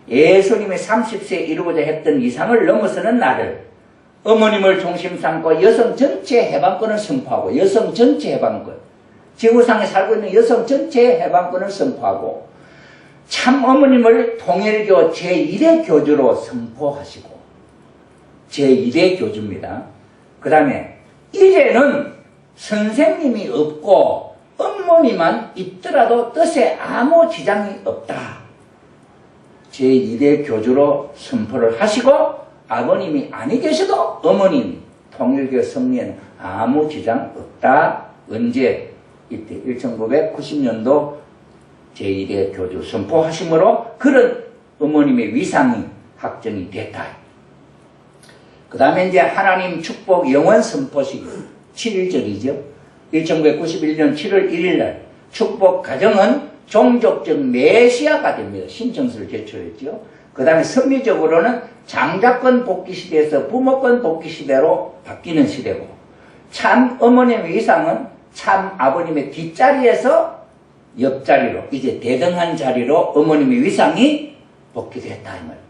예수님이 30세에 이루고자 했던 이상을 넘어서는 날을 어머님을 중심 삼고 여성 전체 해방권을 선포하고 여성 전체 해방권, 지구상에 살고 있는 여성 전체 해방권을 선포하고 참 어머님을 통일교 제1대 교주로 선포하시고 제1대 교주입니다. 그 다음에 이제는 선생님이 없고 어머니만 있더라도 뜻에 아무 지장이 없다. 제2대 교주로 선포를 하시고 아버님이 아니 계셔도 어머님 통일교 승리에는 아무 지장 없다. 언제? 이때 1990년도 제1대 교주 선포하심으로 그런 어머님의 위상이 확정이 됐다. 그 다음에 이제 하나님 축복 영원 선포식 7일절이죠. 1991년 7월 1일날 축복 가정은 종족적 메시아가 됩니다. 신청서를 제출했죠. 그 다음에 선미적으로는 장자권 복귀 시대에서 부모권 복귀 시대로 바뀌는 시대고 참 어머님의 위상은 참 아버님의 뒷자리에서 옆자리로 이제 대등한 자리로 어머님의 위상이 복귀됐다 이 말이에요.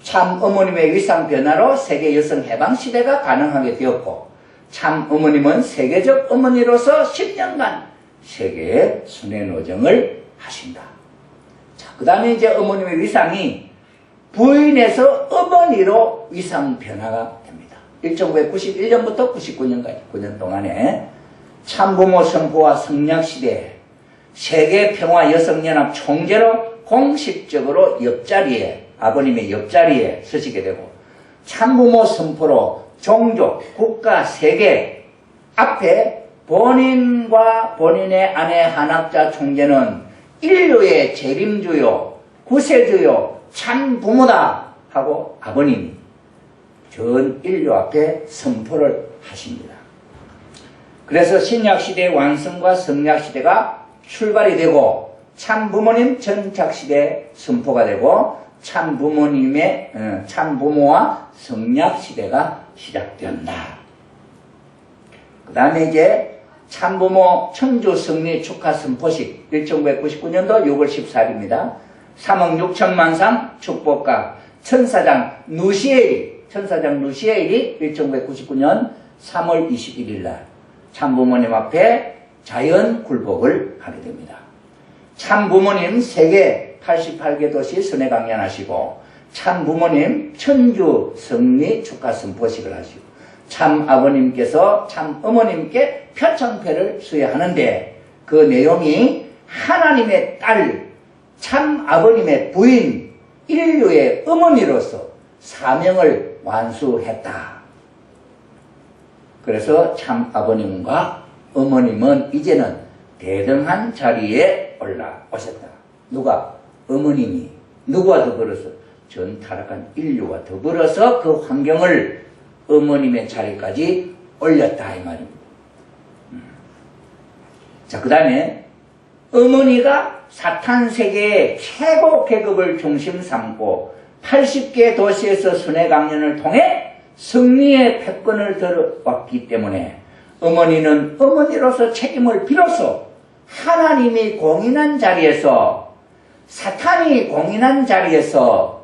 참 어머님의 위상 변화로 세계 여성 해방 시대가 가능하게 되었고 참 어머님은 세계적 어머니로서 10년간 세계의 순회 노정을 하신다. 자, 그 다음에 이제 어머님의 위상이 부인에서 어머니로 위상 변화가 됩니다. 1991년부터 99년까지 9년 동안에 참부모 선포와 성략시대 세계평화 여성연합 총재로 공식적으로 옆자리에 아버님의 옆자리에 서시게 되고 참부모 선포로 종족, 국가, 세계 앞에 본인과 본인의 아내 한학자 총재는 인류의 재림주요, 구세주요, 참부모다 하고 아버님이 전 인류 앞에 선포를 하십니다. 그래서 신약시대의 완성과 성약시대가 출발이 되고 참부모님 전착시대 선포가 되고 참부모님의 참부모와 성약시대가 시작된다. 그 다음에 이제 참부모 천주 승리 축하 선포식 1999년도 6월 14일입니다. 3억 6천만 상 축복가 천사장 누시엘이 1999년 3월 21일 날 참부모님 앞에 자연 굴복을 하게 됩니다. 참부모님 세계 88개 도시 순회 강연하시고 참부모님 천주 승리 축하 선포식을 하시고 참아버님께서 참어머님께 표창패를 수여하는데 그 내용이 하나님의 딸, 참아버님의 부인, 인류의 어머니로서 사명을 완수했다. 그래서 참아버님과 어머님은 이제는 대등한 자리에 올라오셨다. 누가? 어머님이. 누구와 더불어서? 전 타락한 인류와 더불어서 그 환경을 어머님의 자리까지 올렸다 이 말입니다. 자, 그 다음에 어머니가 사탄 세계의 최고 계급을 중심 삼고 80개 도시에서 순회 강연을 통해 승리의 패권을 들어왔기 때문에 어머니는 어머니로서 책임을 비로소 하나님이 공인한 자리에서 사탄이 공인한 자리에서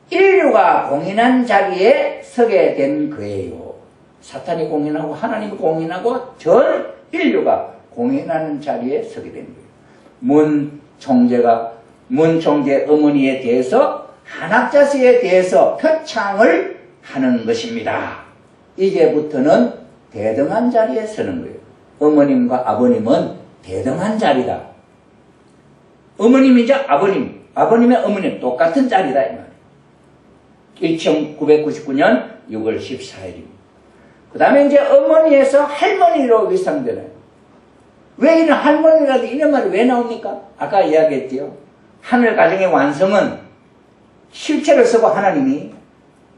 인류가 공인한 자리에 서게 된 거예요. 사탄이 공인하고 하나님이 공인하고 전 인류가 공인하는 자리에 서게 된 거예요. 문 총재 어머니에 대해서 한학자수에 대해서 표창을 하는 것입니다. 이제부터는 대등한 자리에 서는 거예요. 어머님과 아버님은 대등한 자리다. 어머님이자 아버님, 아버님의 어머님 똑같은 자리다 이 말이에요. 1999년 6월 14일입니다. 그 다음에 이제 어머니에서 할머니로 위상되는. 왜 이런 할머니라도 이런 말이 왜 나옵니까? 아까 이야기했지요. 하늘 가정의 완성은 실체를 쓰고 하나님이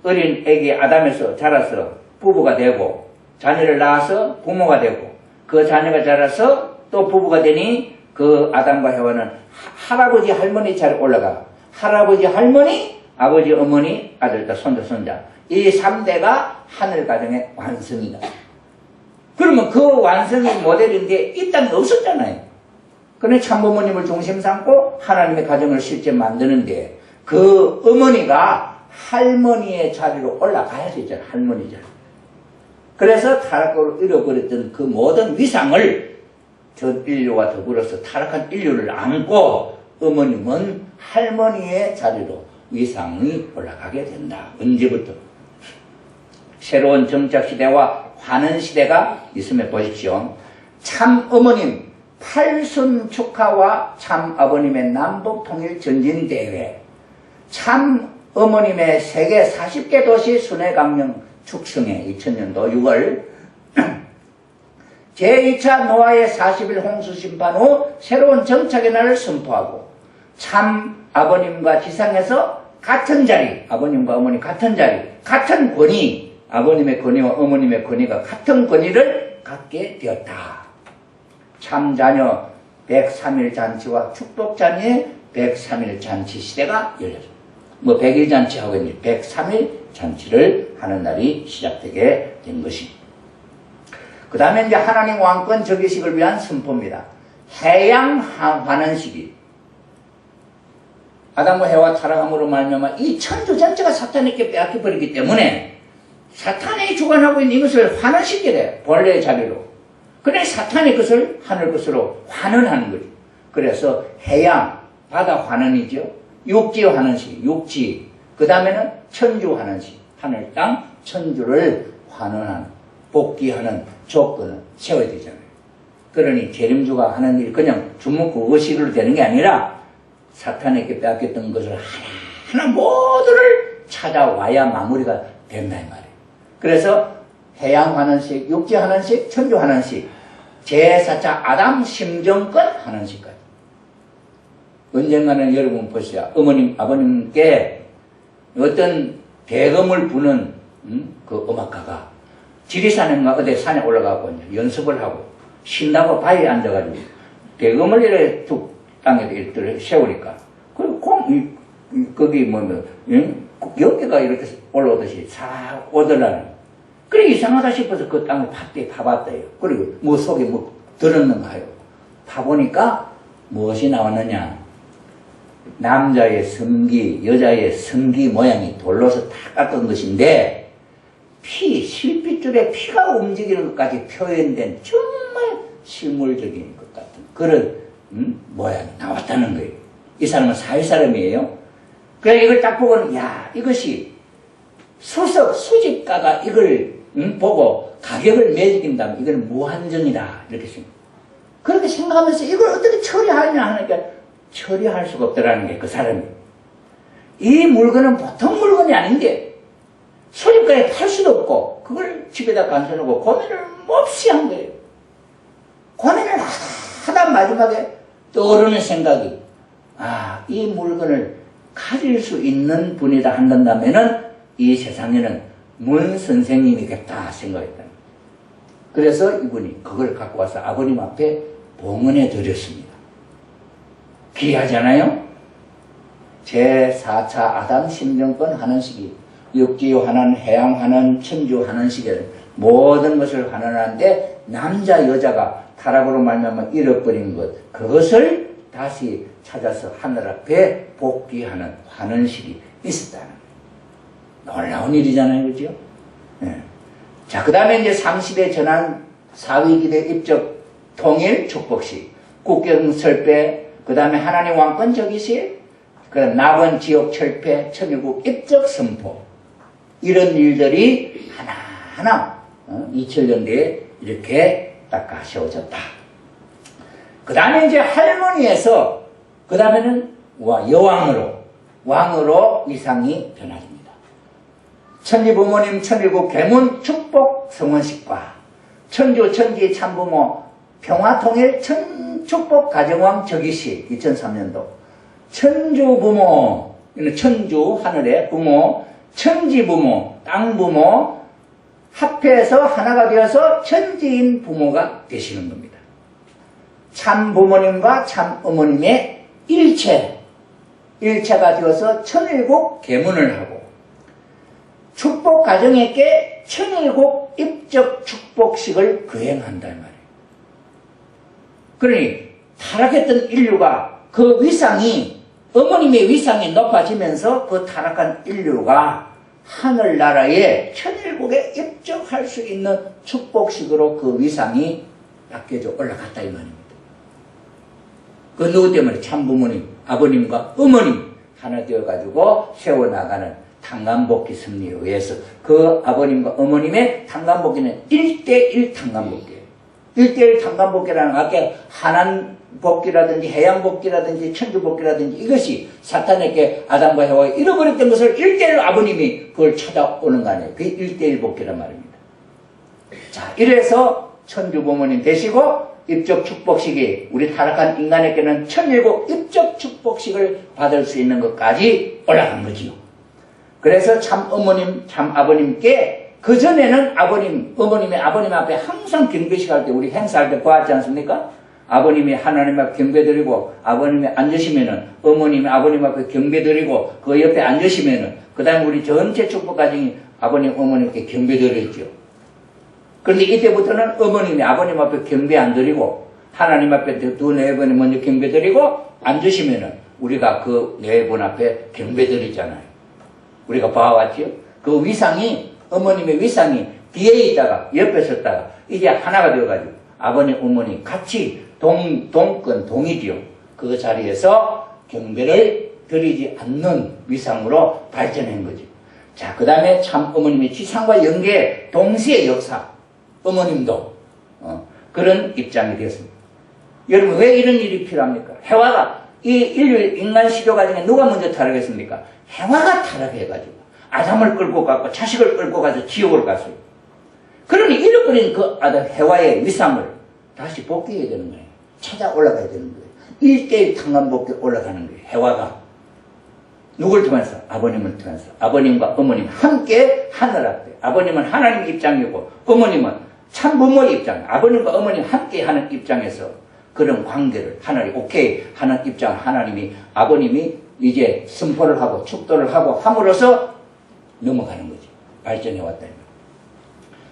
어린 애기 아담에서 자라서 부부가 되고 자녀를 낳아서 부모가 되고 그 자녀가 자라서 또 부부가 되니 그 아담과 해와는 할아버지 할머니 자리에 올라가 할아버지 할머니 아버지 어머니 아들 딸 손자 손자 이 3대가 하늘 가정의 완성이다. 그러면 그 완성이 모델인데 이 땅에 없었잖아요. 그런데 참부모님을 중심 삼고 하나님의 가정을 실제 만드는데 그 어머니가 할머니의 자리로 올라가야 되잖아요. 할머니 자리. 그래서 타락으로 잃어버렸던 그 모든 위상을 전 인류와 더불어서 타락한 인류를 안고 어머님은 할머니의 자리로 위상이 올라가게 된다. 언제부터? 새로운 정착 시대와 환원 시대가 있으면 보십시오. 참 어머님 팔순 축하와 참 아버님의 남북 통일 전진 대회, 참 어머님의 세계 40개 도시 순회강령 축성회 2000년도 6월 제2차 노아의 40일 홍수 심판 후 새로운 정착의 날을 선포하고 참 아버님과 지상에서 같은 자리, 아버님과 어머니 같은 자리, 같은 권위, 아버님의 권위와 어머님의 권위가 같은 권위를 갖게 되었다. 참 자녀 103일 잔치와 축복 자녀의 103일 잔치 시대가 열렸습니다. 뭐 100일 잔치하고 이제 103일 잔치를 하는 날이 시작되게 된 것입니다. 그 다음에 이제 하나님 왕권 즉위식을 위한 선포입니다. 해양 환원식이 아담과 해와 타락함으로 말미암아 이 천주 전체가 사탄에게 빼앗겨버리기 때문에 사탄이 주관하고 있는 이것을 환원시키래. 본래의 자리로. 그래 사탄이 그것을 하늘 것으로 환원하는 거죠. 그래서 해양, 바다 환원이죠. 육지 환원식, 육지. 그 다음에는 천주 환원식, 하늘 땅 천주를 환원하는, 복귀하는 조건을 세워야 되잖아요. 그러니 재림주가 하는 일이 그냥 주먹구구식으로 되는 게 아니라 사탄에게 빼앗겼던 것을 하나하나 모두를 찾아와야 마무리가 된다 이 말이에요. 그래서 해양 환원식, 육지 환원식, 천주 환원식, 제4차 아담 심정권 환원식까지. 언젠가는 여러분 보세요. 어머님, 아버님께 어떤 대금을 부는 그 음악가가 지리산인가 어디 산에 올라가고 이제 연습을 하고 신나고 바위에 앉아가지고 대금을 이렇게 툭 땅에 이렇게 세우니까 그 거기 연기가 이렇게 올라오듯이 싹 오더라는. 그래 이상하다 싶어서 그 땅을 파봤대요. 그리고 뭐 속에 뭐 들었는가 해요. 파보니까 무엇이 나왔느냐. 남자의 성기, 여자의 성기 모양이 돌로서 다 깎은 것인데 실핏줄에 피가 움직이는 것까지 표현된 정말 실물적인 것 같은 그런 모양이 나왔다는 거예요. 이 사람은 사회 사람이에요. 그래 이걸 딱 보고는 야 이것이 수집가가 이걸 보고 가격을 매긴다면 이건 무한정이다 이렇게 생각. 그렇게 생각하면서 이걸 어떻게 처리하냐 하니까 처리할 수가 없더라는 게 그 사람이. 이 물건은 보통 물건이 아닌데 수집가에 팔 수도 없고 그걸 집에다 간수하고 고민을 몹시 한 거예요. 고민을 하다 마지막에 떠오르는 생각이 이 물건을 가질 수 있는 분이다 한다면은 이 세상에는 문 선생님이겠다 생각했다. 그래서 이분이 그걸 갖고 와서 아버님 앞에 봉헌해 드렸습니다. 귀하잖아요? 제4차 아담 심정권 환원식이 육지 환원, 해양 환원, 천주 환원식에 모든 것을 환원하는데 남자 여자가 타락으로 말미암아 잃어버린 것 그것을 다시 찾아서 하늘 앞에 복귀하는 환원식이 있었다는 거예요. 놀라운 일이잖아요. 그죠? 네. 자, 그 다음에 이제 30의 전환 사위기대 입적 통일 축복식, 국경 철폐, 그 다음에 하나님 왕권 즉위식, 그 다음 낙원 지옥 철폐, 천일국 입적 선포. 이런 일들이 하나하나 2000년대에 이렇게 딱 가셔오졌다. 그 다음에 이제 할머니에서 그 다음에는 왕으로 위상이 변화됩니다. 천지 부모님 천일국 계문 축복 성원식과 천주 천지 참부모 평화통일 천축복 가정왕 즉위식 2003년도 천주 부모, 천주 하늘의 부모, 천지 부모, 땅 부모 합해서 하나가 되어서 천지인 부모가 되시는 겁니다. 참 부모님과 참 어머님의 일체가 되어서 천일국 계문을 하고 축복 가정에게 천일국 입적 축복식을 거행한단 말이에요. 그러니 타락했던 인류가 그 위상이 어머님의 위상이 높아지면서 그 타락한 인류가 하늘나라에 천일국에 입적할 수 있는 축복식으로 그 위상이 닦여져 올라갔다 이 말입니다. 그 누구 때문에 참부모님, 아버님과 어머님 하나 되어가지고 세워나가는 탕감복귀 섭리에 의해서 그 아버님과 어머님의 탕감복귀는 1대1 탕감복귀예요. 1대1 탕감복귀라는 건 아까 한안복귀라든지 해양복귀라든지 천주복귀라든지 이것이 사탄에게 아담과 해와가 잃어버렸던 것을 1대1 아버님이 그걸 찾아오는 거 아니에요. 그게 1대1 복귀란 말입니다. 자, 이래서 천주 부모님 되시고 입적 축복식이 우리 타락한 인간에게는 천일국 입적 축복식을 받을 수 있는 것까지 올라간 거지요. 그래서 참 어머님, 참 아버님께 그전에는 어머님이 아버님 앞에 항상 경배식 할 때 우리 행사할 때 보았지 않습니까? 아버님이 하나님 앞에 경배드리고 아버님이 앉으시면은 어머님이 아버님 앞에 경배드리고 그 옆에 앉으시면은 그 다음에 우리 전체 축복 가정이 아버님, 어머님께 경배드렸죠. 그런데 이때부터는 어머님이 아버님 앞에 경배 안 드리고 하나님 앞에 두 네 번에 먼저 경배 드리고 앉으시면은 우리가 그 네 번 앞에 경배 드리잖아요. 우리가 봐왔죠? 그 위상이 어머님의 위상이 뒤에 있다가 옆에 섰다가 이제 하나가 되어가지고 아버님 어머니 같이 동이디요. 그 자리에서 경배를 드리지 않는 위상으로 발전한 거죠. 자, 그 다음에 참 어머님의 지상과 연계 동시의 역사 어머님도 그런 입장이 되었습니다. 여러분 왜 이런 일이 필요합니까? 해와가 이 인류 인간 시조 과정에 누가 먼저 타락했습니까? 해와가 타락해가지고 아담을 끌고 갔고 자식을 끌고 가서 지옥을 갔어요. 그러니 잃어버린 그 아담 해와의 위상을 다시 복귀해야 되는 거예요. 찾아 올라가야 되는 거예요. 1대1 탕감복귀 올라가는 거예요. 해와가 누굴 통해서? 아버님을 통해서. 아버님과 어머님 함께 하늘 앞에. 아버님은 하나님 입장이고 어머님은 참부모의 입장. 아버님과 어머님 함께 하는 입장에서 그런 관계를 하나님 오케이 하는 입장 하나님이 아버님이 이제 선포를 하고 축도를 하고 함으로써 넘어가는 거지. 발전해 왔다.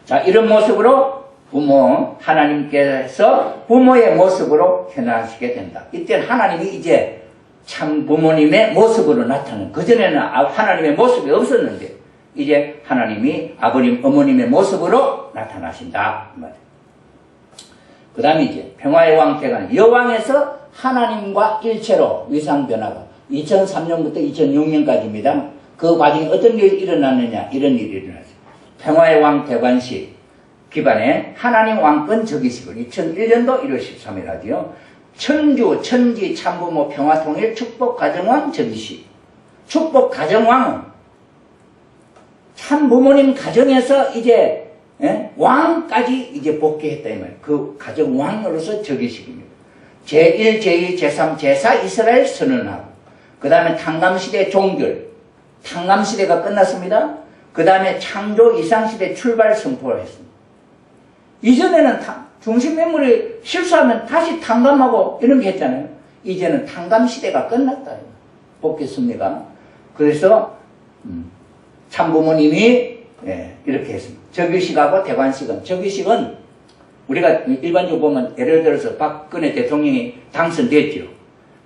자, 이런 모습으로 부모 하나님께서 부모의 모습으로 현하시게 된다. 이때는 하나님이 이제 참 부모님의 모습으로 나타나는. 그전에는 하나님의 모습이 없었는데 이제 하나님이 아버님 어머님의 모습으로 나타나신다. 그 다음에 이제 평화의 왕 태관 여왕에서 하나님과 일체로 위상 변화가 2003년부터 2006년까지입니다. 그 과정에 어떤 일이 일어났느냐 이런 일이 일어났어요. 평화의 왕 대관식 기반에 하나님 왕권 즉위식을 2001년도 1월 13일 하지요. 천주, 천지, 참부모, 평화통일, 축복 가정왕 즉위식. 축복 가정왕은 참부모님 가정에서 이제 왕까지 이제 복귀했다 이 말이에요. 그 가정왕으로서 즉위식입니다. 제1, 제2, 제3, 제4 이스라엘 선언하고 그 다음에 탕감시대 종결 탕감시대가 끝났습니다. 그 다음에 창조 이상시대 출발 선포를 했습니다. 이전에는 중심매물이 실수하면 다시 탕감하고 이런 게 했잖아요. 이제는 탕감시대가 끝났다. 복귀습니다. 그래서 참부모님이 이렇게 했습니다. 즉위식하고 대관식은 즉위식은 우리가 일반적으로 보면 예를 들어서 박근혜 대통령이 당선됐죠.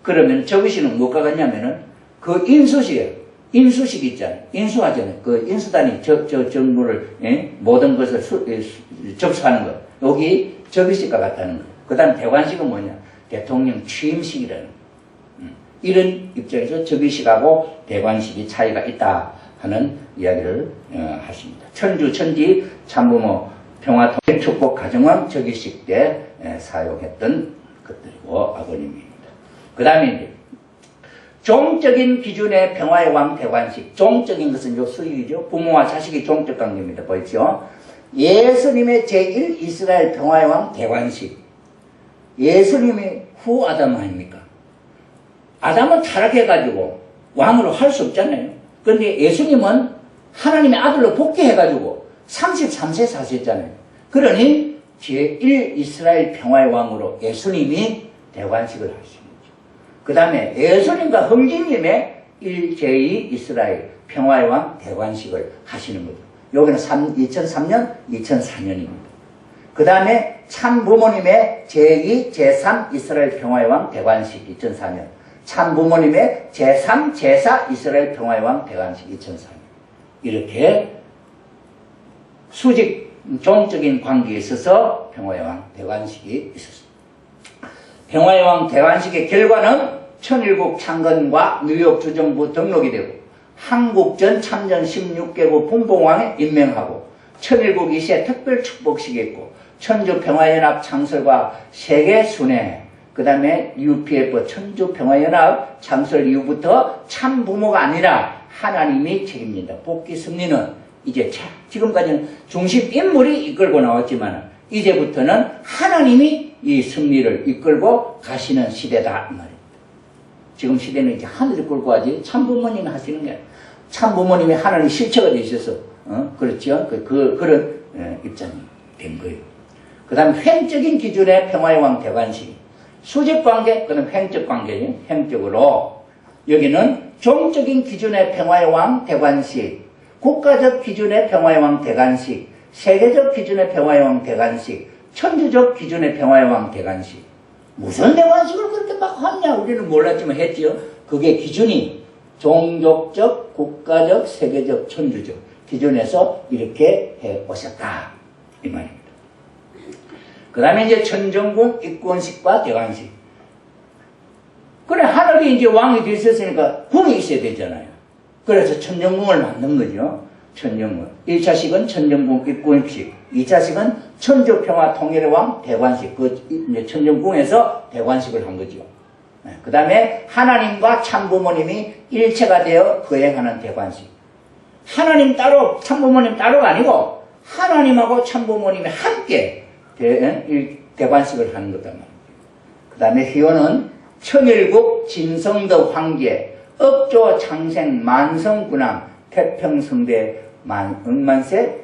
그러면 즉위식은 뭐가 같냐면은 그 인수식 있잖아요. 인수하잖아요. 그 인수단이 정부를 모든 것을 접수하는 것. 여기 즉위식과 같다는 거예요. 그 다음 대관식은 뭐냐? 대통령 취임식이라는 거예요. 이런 입장에서 즉위식하고 대관식이 차이가 있다 하는 이야기를 하십니다. 천주, 천지, 참부모, 평화통일, 축복, 가정왕, 즉위식 때 사용했던 것들이고 아버님입니다. 그 다음에 이제 종적인 기준의 평화의 왕 대관식. 종적인 것은 요 수익이죠. 부모와 자식이 종적 관계입니다. 보이죠? 예수님의 제1 이스라엘 평화의 왕 대관식. 예수님이 후 아담 아닙니까? 아담은 타락해가지고 왕으로 할 수 없잖아요. 그런데 예수님은 하나님의 아들로 복귀해가지고 33세 사셨잖아요. 그러니 제1 이스라엘 평화의 왕으로 예수님이 대관식을 하신 거죠. 그 다음에 예수님과 흥진님의 제2 이스라엘 평화의 왕 대관식을 하시는 거죠. 여기는 2003년, 2004년입니다. 그 다음에 참부모님의 제2, 제3 이스라엘 평화의 왕 대관식 2004년. 참부모님의 제3, 제4 이스라엘 평화의 왕 대관식 2004년. 이렇게 수직, 종적인 관계에 있어서 평화의 왕 대관식이 있었습니다. 평화의 왕 대관식의 결과는 천일국 창건과 뉴욕 주정부 등록이 되고 한국전 참전 16개국 분봉왕에 임명하고 천일국 이시에 특별 축복식이 있고 천주평화연합 창설과 세계순회 그 다음에 UPF 천주평화연합 창설 이후부터 참부모가 아니라 하나님이 책임진다. 복귀 승리는 이제 지금까지는 중심 인물이 이끌고 나왔지만 이제부터는 하나님이 이 승리를 이끌고 가시는 시대다 이 말입니다. 지금 시대는 이제 하늘이 끌고 가지 참부모님이 하시는 게 참부모님이 하나님 실체가 되셔서 그렇죠? 그런 입장이 된 거예요. 그 다음 횡적인 기준의 평화의 왕 대관식 수직관계 그다음 횡적관계예요. 횡적으로 여기는 종적인 기준의 평화의 왕 대관식 국가적 기준의 평화의 왕 대관식 세계적 기준의 평화의 왕 대관식 천주적 기준의 평화의 왕 대관식 무슨 대관식을 그렇게 막 하냐 우리는 몰랐지만 했지요. 그게 기준이 종족적, 국가적, 세계적, 천주적 기준에서 이렇게 해 오셨다 이 말입니다. 그 다음에 이제 천정궁 입건식과 대관식. 그래, 하늘이 이제 왕이 되셨으니까 궁이 있어야 되잖아요. 그래서 천정궁을 만든 거죠. 천정궁. 1차식은 천정궁 입건식. 2차식은 천주평화 통일의 왕 대관식. 이제 천정궁에서 대관식을 한 거죠. 그 다음에 하나님과 참부모님이 일체가 되어 거행하는 대관식. 하나님 따로, 참부모님 따로가 아니고 하나님하고 참부모님이 함께 대관식을 하는 거단 말이에요. 그 다음에 희원은 천일국 진성덕 황제 업조 창생 만성군왕 태평성대 만세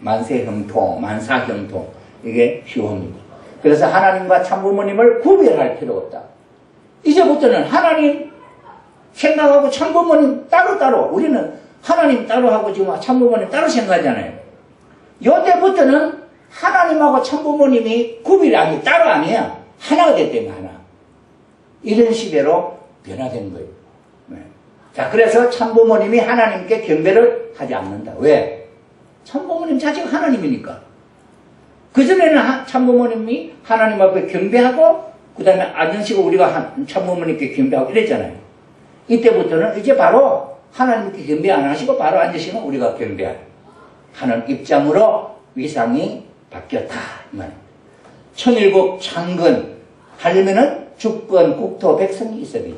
형통 만사형통 이게 희원입니다. 그래서 하나님과 참부모님을 구별할 필요가 없다. 이제부터는 하나님 생각하고 참부모님 따로따로 우리는 하나님 따로 하고 지금 참부모님 따로 생각하잖아요. 이때부터는 하나님하고 참부모님이 구별이 아니 따로 아니야. 하나가 됐다며 하나. 이런 시대로 변화된 거예요. 네. 자, 그래서 참부모님이 하나님께 경배를 하지 않는다. 왜? 참부모님 자체가 하나님이니까. 그전에는 참부모님이 하나님 앞에 경배하고 그 다음에 아전씨가 우리가 참부모님께 경배하고 이랬잖아요. 이때부터는 이제 바로 하나님께 경배 안 하시고 바로 앉으시면 우리가 경배하는 입장으로 위상이 바뀌었다. 이 말입니다. 천일국 창건 하려면은 주권, 국토, 백성이 있어야 되죠.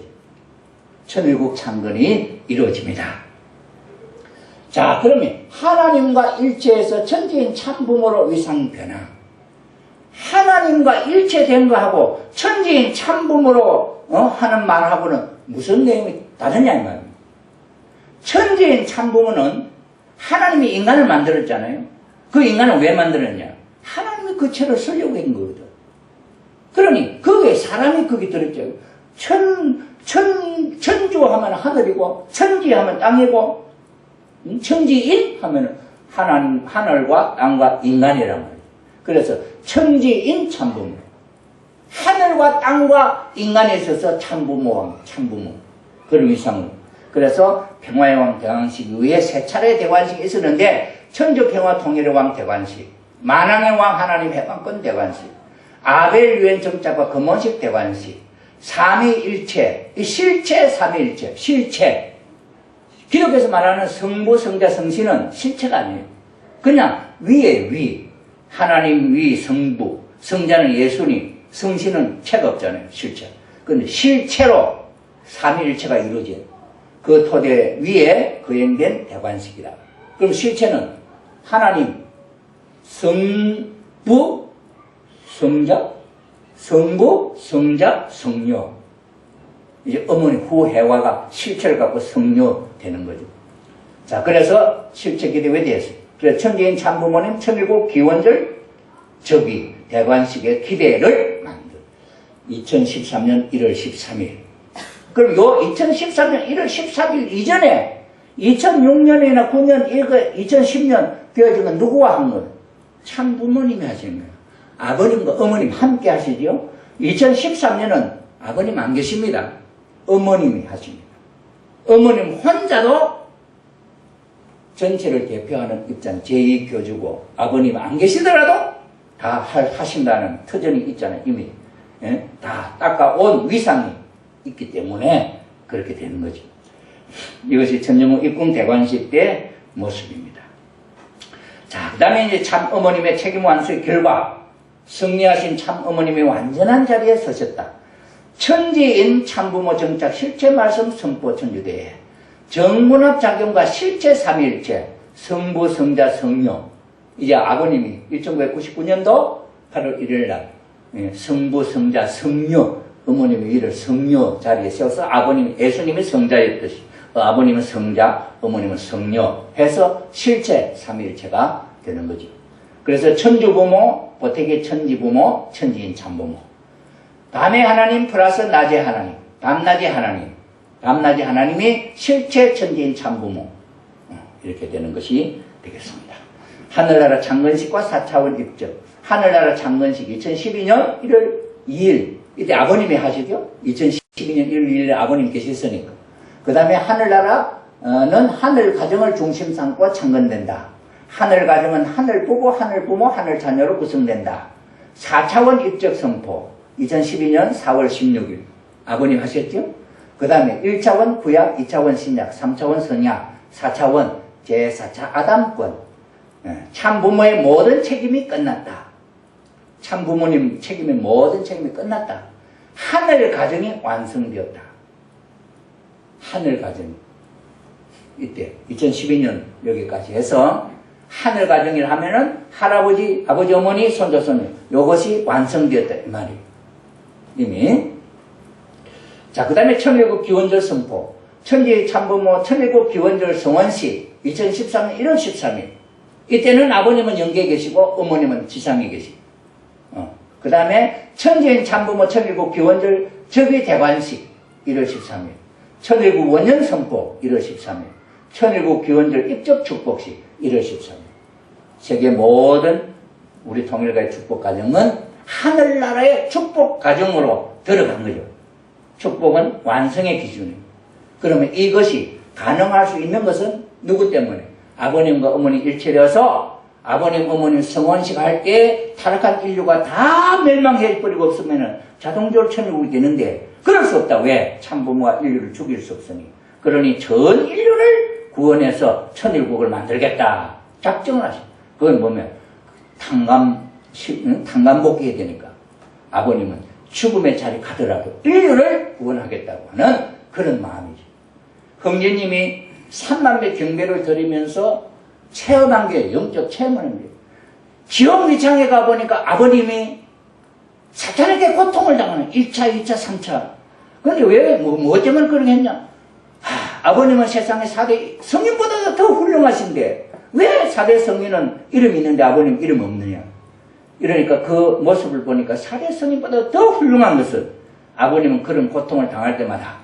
천일국 창건이 이루어집니다. 자, 그러면 하나님과 일체에서 천지인 참부모로 위상 변화. 하나님과 일체된 거하고 천지인 참부모로 하는 말하고는 무슨 내용이 다르냐 이 말입니다. 천지인 참부모는 하나님이 인간을 만들었잖아요. 그 인간을 왜 만들었냐? 하나님이 그 채로 쓰려고 한 거거든. 그러니 거기에 사람이 거기 들었죠. 천주하면 하늘이고 천지하면 땅이고 천지인 하면 하늘과 땅과 인간이란 말이에요. 그래서 천지인 참부모. 하늘과 땅과 인간에 있어서 참부모. 그런 위상으로. 그래서 평화의 왕 대관식 이후에 세 차례 대관식이 있었는데 천주평화 통일의 왕 대관식, 만왕의 왕 하나님 해방권 대관식, 아벨 유엔 정착과 금원식 대관식, 삼위일체, 실체 삼위일체, 실체. 기독교에서 말하는 성부, 성자, 성신은 실체가 아니에요. 그냥 위에 위. 하나님 위 성부, 성자는 예수님, 성신은 체가 없잖아요. 실체. 그런데 실체로 삼위일체가 이루어진 그 토대 위에 거행된 대관식이다. 그럼 실체는 하나님, 성부, 성자, 성부, 성자, 성녀. 이제 어머니 후해화가 실체를 갖고 성녀 되는 거죠. 자, 그래서 실체 기대에 대해서. 그래서 천지인 참부모님 천일국 기원절 접의 대관식의 기대를 만든 2013년 1월 13일. 그럼 요 2013년 1월 13일 이전에 2006년이나 9년, 2010년 되어진 건 누구와 한 거예요? 참부모님이 하시는 거예요. 아버님과 어머님 함께 하시죠. 2013년은 아버님 안 계십니다. 어머님이 하십니다. 어머님 혼자도 전체를 대표하는 입장 제2교주고 아버님 안 계시더라도 다 하신다는 터전이 있잖아요. 이미 다 닦아온 위상이 있기 때문에 그렇게 되는 거죠. 이것이 천정국 입궁 대관식 때 모습입니다. 자, 그 다음에 이제 참 어머님의 책임 완수의 결과 승리하신 참 어머님이 완전한 자리에 서셨다. 천지인 참부모 정착 실체 말씀 선포 천주대에 정문합 작용과 실체 삼위일체 성부 성자 성녀. 이제 아버님이 1999년도 8월 1일 날 성부 성자 성녀 어머님이 이를 성녀 자리에 세워서 아버님 예수님이 성자였듯이 아버님은 성자 어머님은 성녀 해서 실체 삼위일체가 되는 거죠. 그래서 천주부모 보태기 천지부모 천지인 참부모 밤의 하나님 플러스 낮의 하나님 밤낮의 하나님 밤낮의 하나님이 실체 천지인 참부모 이렇게 되는 것이 되겠습니다. 하늘나라 창건식과 4차원 입적 하늘나라 창건식 2012년 1월 2일 이때 아버님이 하시죠. 2012년 1월 2일에 아버님 계셨으니까 그 다음에 하늘나라는 하늘 가정을 중심 삼고 창건된다. 하늘 가정은 하늘 부부 하늘 부모 하늘 자녀로 구성된다. 4차원 입적 선포 2012년 4월 16일 아버님 하셨죠. 그 다음에 1차원 구약 2차원 신약 3차원 선약 4차원 제4차 아담권 참부모의 모든 책임이 끝났다. 참부모님 책임의 모든 책임이 끝났다. 하늘 가정이 완성되었다. 하늘 가정 이때 2012년 여기까지 해서 하늘 가정이라 하면은 할아버지, 아버지, 어머니, 손자, 손녀 이것이 완성되었다 이 말이에요. 이미 자, 그 다음에 천일국 기원절 선포 천지 참부모 천일국 기원절 성원식 2013년 1월 13일 이때는 아버님은 영계에 계시고 어머님은 지상에 계시고 그 다음에 천지인 참부모 천일국 기원절 접의 대관식 1월 13일 천일국 원년 선포 1월 13일 천일국 기원절 입적 축복식 1월 13일 세계 모든 우리 통일가의 축복 과정은 하늘나라의 축복 과정으로 들어간 거죠. 축복은 완성의 기준이에요. 그러면 이것이 가능할 수 있는 것은 누구 때문에? 아버님과 어머니 일체되어서 아버님, 어머님 성원식 할 때 타락한 인류가 다 멸망해버리고 없으면 자동적으로 천일국이 되는데 그럴 수 없다. 왜? 참부모가 인류를 죽일 수 없으니. 그러니 전 인류를 구원해서 천일국을 만들겠다. 작정을 하십니다. 그건 뭐면 탕감복귀해야 되니까 아버님은 죽음의 자리 가더라도 인류를 구원하겠다고 하는 그런 마음이죠. 형제님이 3만 배 경배를 드리면서 체험한 게 영적 체험하는 게 지옥 위창에 가보니까 아버님이 사탄에게 고통을 당하는 1차, 2차, 3차. 그런데 왜, 뭐 때문에 그렇게 했냐? 아버님은 세상에 4대 성인보다 더 훌륭하신데 왜 4대 성인은 이름이 있는데 아버님 이름 없느냐? 이러니까 그 모습을 보니까 4대 성인보다 더 훌륭한 것은 아버님은 그런 고통을 당할 때마다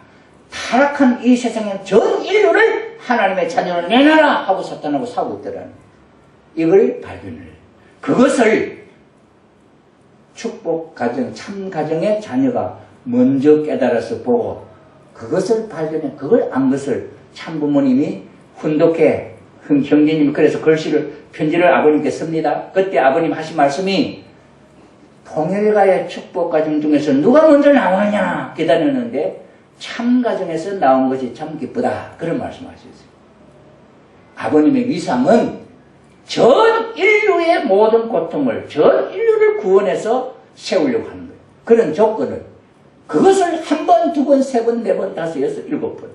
타락한 이 세상의 전 인류를 하나님의 자녀로 내놔라 하고 사탄하고 싸우고 있더라는 이걸 발견을 해요. 그것을 축복 가정, 참 가정의 자녀가 먼저 깨달아서 보고 그것을 발견해 그걸 안 것을 참부모님이 훈독해 형제님이 그래서 편지를 아버님께 씁니다. 그때 아버님 하신 말씀이 통일가의 축복 가정 중에서 누가 먼저 나오느냐 기다렸는데 참 가정에서 나온 것이 참 기쁘다. 그런 말씀하셨어요. 아버님의 위상은 전 인류의 모든 고통을 전 인류를 구원해서 세우려고 하는 거예요. 그런 조건을 그것을 한 번, 두 번, 세 번, 네 번, 다섯, 여섯, 일곱 번.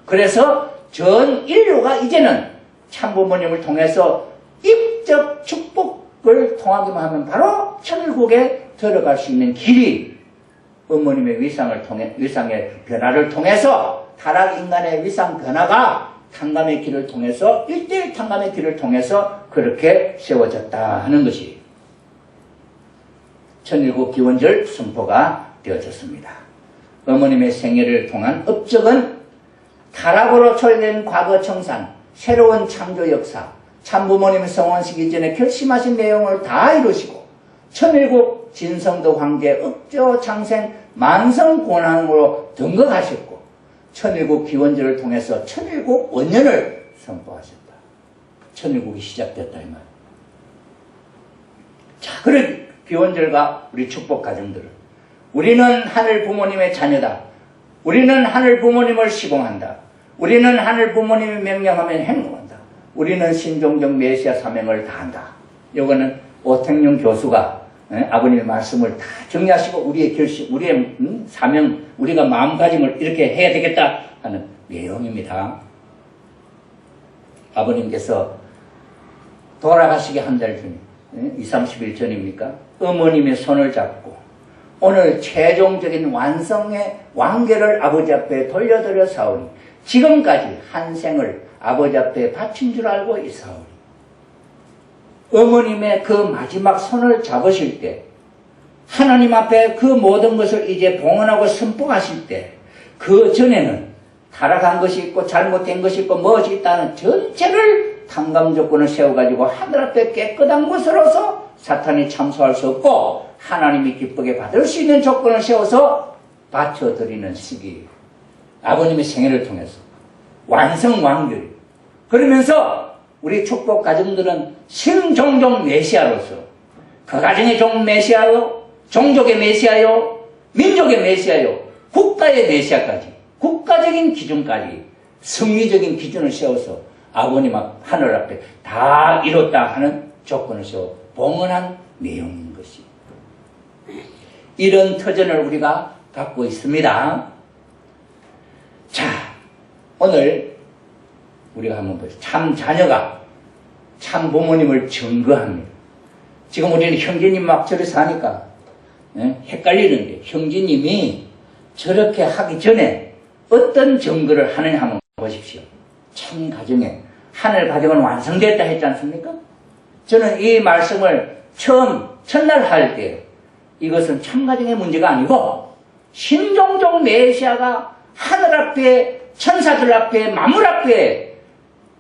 그래서 전 인류가 이제는 참부모님을 통해서 입적 축복을 통하기만 하면 바로 천국에 들어갈 수 있는 길이 어머님의 위상의 변화를 통해서 타락 인간의 위상 변화가 탕감의 길을 통해서 1대1 탕감의 길을 통해서 그렇게 세워졌다 하는 것이 천일국 기원절 선포가 되어졌습니다. 어머님의 생애를 통한 업적은 타락으로 초래된 과거 청산, 새로운 창조 역사, 참부모님 성원식 이전에 결심하신 내용을 다 이루시고 천일국 진성도 황제 억조 창생 만성 권한으로 등극하셨고 천일국 기원절을 통해서 천일국 원년을 선포하셨다. 천일국이 시작됐다 이 말. 자, 그래 기원절과 우리 축복 가정들은 우리는 하늘 부모님의 자녀다. 우리는 하늘 부모님을 시공한다. 우리는 하늘 부모님이 명령하면 행동한다. 우리는 신종적 메시아 사명을 다한다. 이거는 오택룡 교수가 아버님의 말씀을 다 정리하시고 우리의 결심, 우리의 사명, 우리가 마음가짐을 이렇게 해야 되겠다 하는 내용입니다. 아버님께서 돌아가시기 한 달 전에 20, 30일 전입니까? 어머님의 손을 잡고 오늘 최종적인 완성의 완결을 아버지 앞에 돌려드려 사오니 지금까지 한 생을 아버지 앞에 바친 줄 알고 있사오니 어머님의 그 마지막 손을 잡으실 때 하나님 앞에 그 모든 것을 이제 봉헌하고 선포하실 때 그 전에는 타락한 것이 있고 잘못된 것이 있고 무엇이 있다는 전체를 탕감 조건을 세워가지고 하늘 앞에 깨끗한 것으로서 사탄이 참소할 수 없고 하나님이 기쁘게 받을 수 있는 조건을 세워서 바쳐드리는 시기 아버님의 생애를 통해서 완성완결 그러면서 우리 축복 가정들은 신종종 메시아로서 그 가정의 종 메시아요 종족의 메시아요 민족의 메시아요 국가의 메시아까지 국가적인 기준까지 승리적인 기준을 세워서 아버님 앞 하늘 앞에 다 이뤘다 하는 조건을 세워 봉헌한 내용인 것이 이런 터전을 우리가 갖고 있습니다. 자, 오늘 우리가 한번 보죠. 참 자녀가 참 부모님을 증거합니다. 지금 우리는 형제님 막 저래서 하니까 헷갈리는데 형제님이 저렇게 하기 전에 어떤 증거를 하느냐 한번 보십시오. 참 가정에 하늘 가정은 완성됐다 했지 않습니까? 저는 이 말씀을 처음 첫날 할 때 이것은 참 가정의 문제가 아니고 신종종 메시아가 하늘 앞에 천사들 앞에 만물 앞에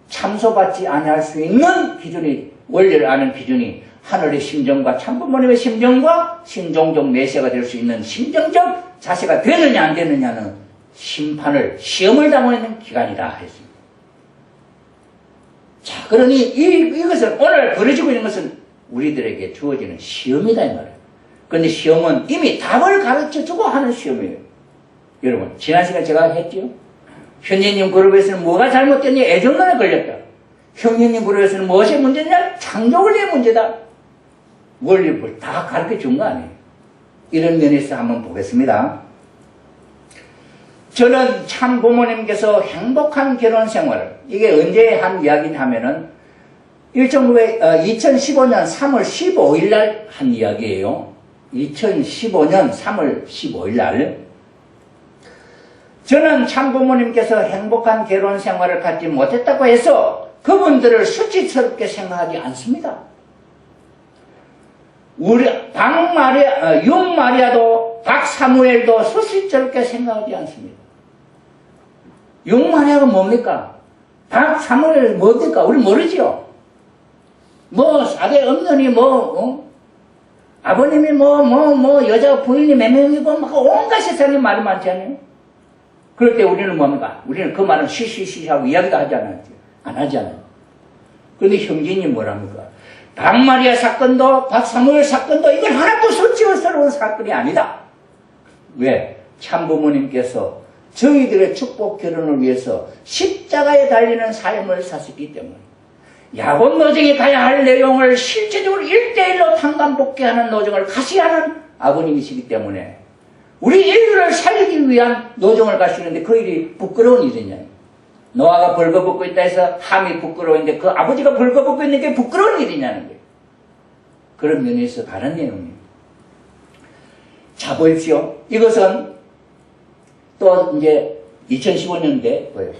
참소받지 아니할 수 있는 기준이 원리를 아는 기준이 하늘의 심정과 참부모님의 심정과 신종종 메시아가 될 수 있는 심정적 자세가 되느냐 안 되느냐는 심판을 시험을 담아있는 기간이다 했습니다. 자, 그러니 이것은 오늘 벌어지고 있는 것은 우리들에게 주어지는 시험이다 이 말이에요. 그런데 시험은 이미 답을 가르쳐주고 하는 시험이에요. 여러분 지난 시간에 제가 했죠. 현재님 그룹에서는 뭐가 잘못됐냐 애정론에 걸렸다. 형제님 그룹에서는 무엇이 문제냐 창조원리의 문제다. 원리를 다 가르쳐 준 거 아니에요. 이런 면에서 한번 보겠습니다. 저는 참 부모님께서 행복한 결혼 생활을 이게 언제 한 이야기냐 하면은 2015년 3월 15일 날 한 이야기예요. 2015년 3월 15일 날 저는 참 부모님께서 행복한 결혼 생활을 갖지 못했다고 해서 그분들을 수치스럽게 생각하지 않습니다. 우리 육마리아도 박사무엘도 수치스럽게 생각하지 않습니다. 육마리아가 뭡니까? 박사무엘 뭡니까? 우리 모르지요. 뭐 사대 없느니 아버님이 여자 부인이 몇 명이고 막 온갖 세상에 말이 많지 않아요? 그럴 때 우리는 뭡니까? 우리는 그 말은 시시시하고 이야기도 하지 않았죠. 안 하잖아요. 그런데 형제님 뭐랍니까? 박마리아 사건도 박사무엘 사건도 이건 하나도 수치스러운 사건이 아니다. 왜? 참부모님께서 저희들의 축복 결혼을 위해서 십자가에 달리는 삶을 사셨기 때문에 야곱 노정에 가야 할 내용을 실제적으로 1대1로 탕감복귀하는 노정을 가시하는 아버님이시기 때문에 우리 인류를 살리기 위한 노정을 가시는데 그 일이 부끄러운 일이냐. 노아가 벌거벗고 있다 해서 함이 부끄러운데 그 아버지가 벌거벗고 있는 게 부끄러운 일이냐는 거예요. 그런 면에서 다른 내용이에요. 자, 보십시오. 이것은 또 이제 2015년대 뭐예요?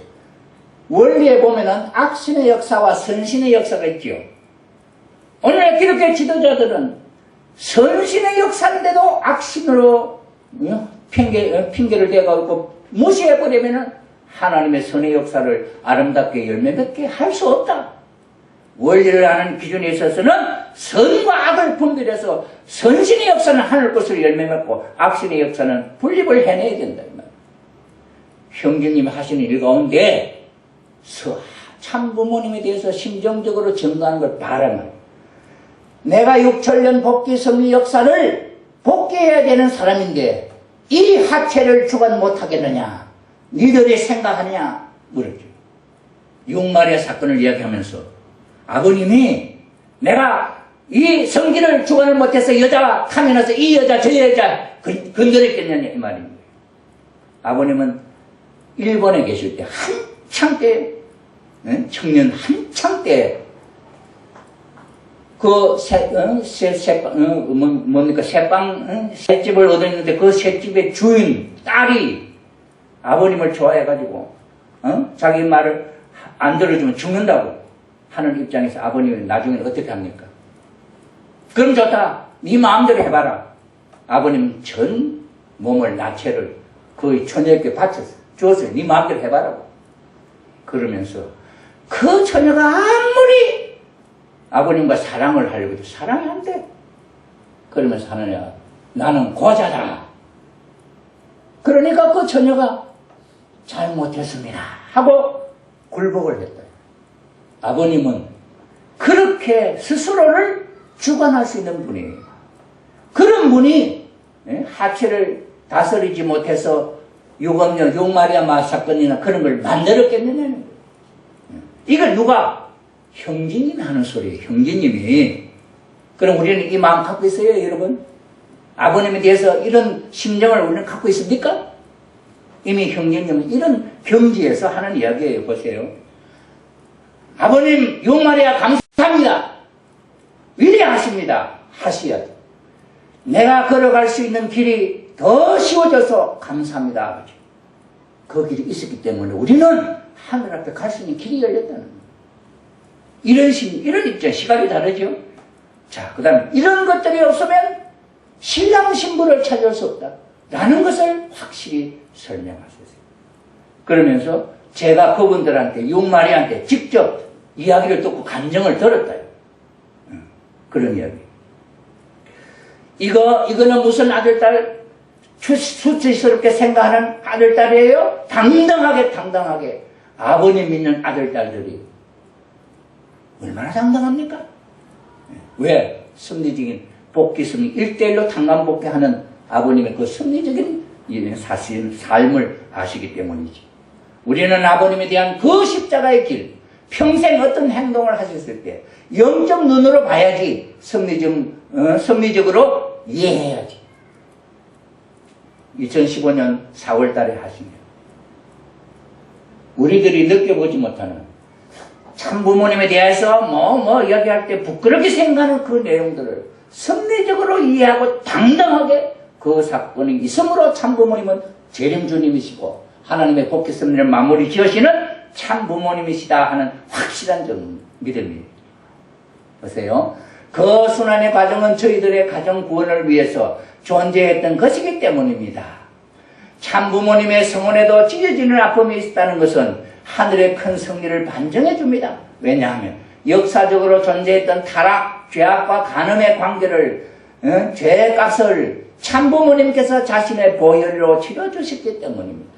원리에 보면은 악신의 역사와 선신의 역사가 있지요. 오늘날 기독교 지도자들은 선신의 역사인데도 악신으로 핑계를 대고 무시해버리면은 하나님의 선의 역사를 아름답게 열매 맺게 할 수 없다. 원리를 아는 기준에 있어서는 선과 악을 분별해서 선신의 역사는 하늘 것으로 열매 맺고 악신의 역사는 분립을 해내야 된다. 형제님이 하시는 일 가운데 참부모님에 대해서 심정적으로 증거하는 걸 바라면 내가 6천년 복귀 섭리 역사를 복귀해야 되는 사람인데 이 하체를 주관 못하겠느냐? 니들이 생각하냐? 물었죠. 육마리아 사건을 이야기하면서 아버님이 내가 이 성기를 주관을 못해서 여자가 타면서 이 여자 저 여자 건드렸겠느냐 이 말입니다. 아버님은 일본에 계실 때 한창 때 청년 한창 때 그 새집을 얻었는데 그 새집의 주인 딸이 아버님을 좋아해가지고 자기 말을 안 들어주면 죽는다고 하는 입장에서 아버님은 나중에는 어떻게 합니까? 그럼 좋다. 네 마음대로 해봐라. 아버님 전 몸을 나체를 그 처녀에게 바쳤어요. 주었어요. 네 마음대로 해봐라고. 그러면서 그 처녀가 아무리 아버님과 사랑을 하려고 해도 사랑이 안 돼. 그러면서 하느냐, 나는 고자다. 그러니까 그 처녀가 잘못했습니다 하고 굴복을 했다. 아버님은 그렇게 스스로를 주관할 수 있는 분이에요. 그런 분이 하체를 다스리지 못해서 유검녀, 육마리아 사건이나 그런 걸 만들었겠느냐는 거예요. 이걸 누가? 형제님이 하는 소리예요. 형제님이. 그럼 우리는 이 마음 갖고 있어요, 여러분? 아버님에 대해서 이런 심정을 우리는 갖고 있습니까? 이미 형제님은 이런 경지에서 하는 이야기예요. 보세요. 아버님 육마리아 감사합니다. 위대하십니다. 하셔야 돼. 내가 걸어갈 수 있는 길이 더 쉬워져서 감사합니다. 아버지. 그 길이 있었기 때문에 우리는 하늘 앞에 갈 수 있는 길이 열렸다는 거예요. 이런 입장, 시각이 다르죠? 자, 그 다음에 이런 것들이 없으면 신랑 신부를 찾을 수 없다. 라는 것을 확실히 설명하셨어요. 그러면서 제가 그분들한테, 육마리한테 직접 이야기를 듣고 감정을 들었다요. 그런 이야기. 이거는 무슨 아들딸, 수치스럽게 생각하는 아들딸이에요? 당당하게 아버님 믿는 아들딸들이 얼마나 당당합니까? 왜? 섭리적인 복귀 섭리, 1대1로 tan감복귀하는 아버님의 그 섭리적인 사실, 삶을 아시기 때문이지. 우리는 아버님에 대한 그 십자가의 길, 평생 어떤 행동을 하셨을 때 영적 눈으로 봐야지 섭리적으로 이해해야지. 2015년 4월 달에 하시네요. 우리들이 느껴보지 못하는 참부모님에 대해서 이야기할 때 부끄럽게 생각하는 그 내용들을 섭리적으로 이해하고 당당하게 그 사건이 있으므로 참부모님은 재림주님이시고 하나님의 복귀 섭리를 마무리 지으시는 참부모님이시다 하는 확실한 믿음이에요. 보세요. 그 순환의 과정은 저희들의 가정 구원을 위해서 존재했던 것이기 때문입니다. 참부모님의 성원에도 찢어지는 아픔이 있다는 것은 하늘의 큰 승리를 반증해 줍니다. 왜냐하면 역사적으로 존재했던 타락, 죄악과 간음의 관계를 죄의 값을 참부모님께서 자신의 보혈로 치러주셨기 때문입니다.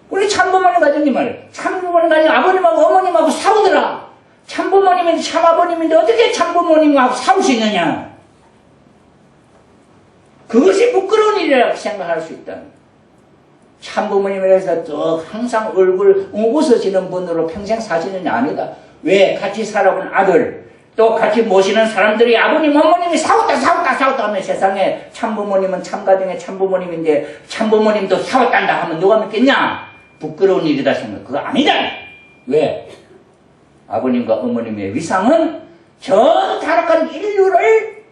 우리 참부모님 가정이 말이에요. 참부모님 가정 아버님하고 어머님하고 싸우더라. 참부모님인데 참아버님인데 어떻게 참부모님하고 싸울 수 있느냐. 그것이 부끄러운 일이라고 생각할 수 있다. 참부모님이라서 또 항상 얼굴 웃으시는 분으로 평생 사시는 게 아니다. 왜? 같이 살아본 아들, 또 같이 모시는 사람들이 아버님, 어머님이 싸웠다 하면 하면 세상에 참부모님은 참가정의 참부모님인데 참부모님도 사왔단다 하면 누가 믿겠냐? 부끄러운 일이다 생각. 그거 아니다. 왜? 아버님과 어머님의 위상은 전 타락한 인류를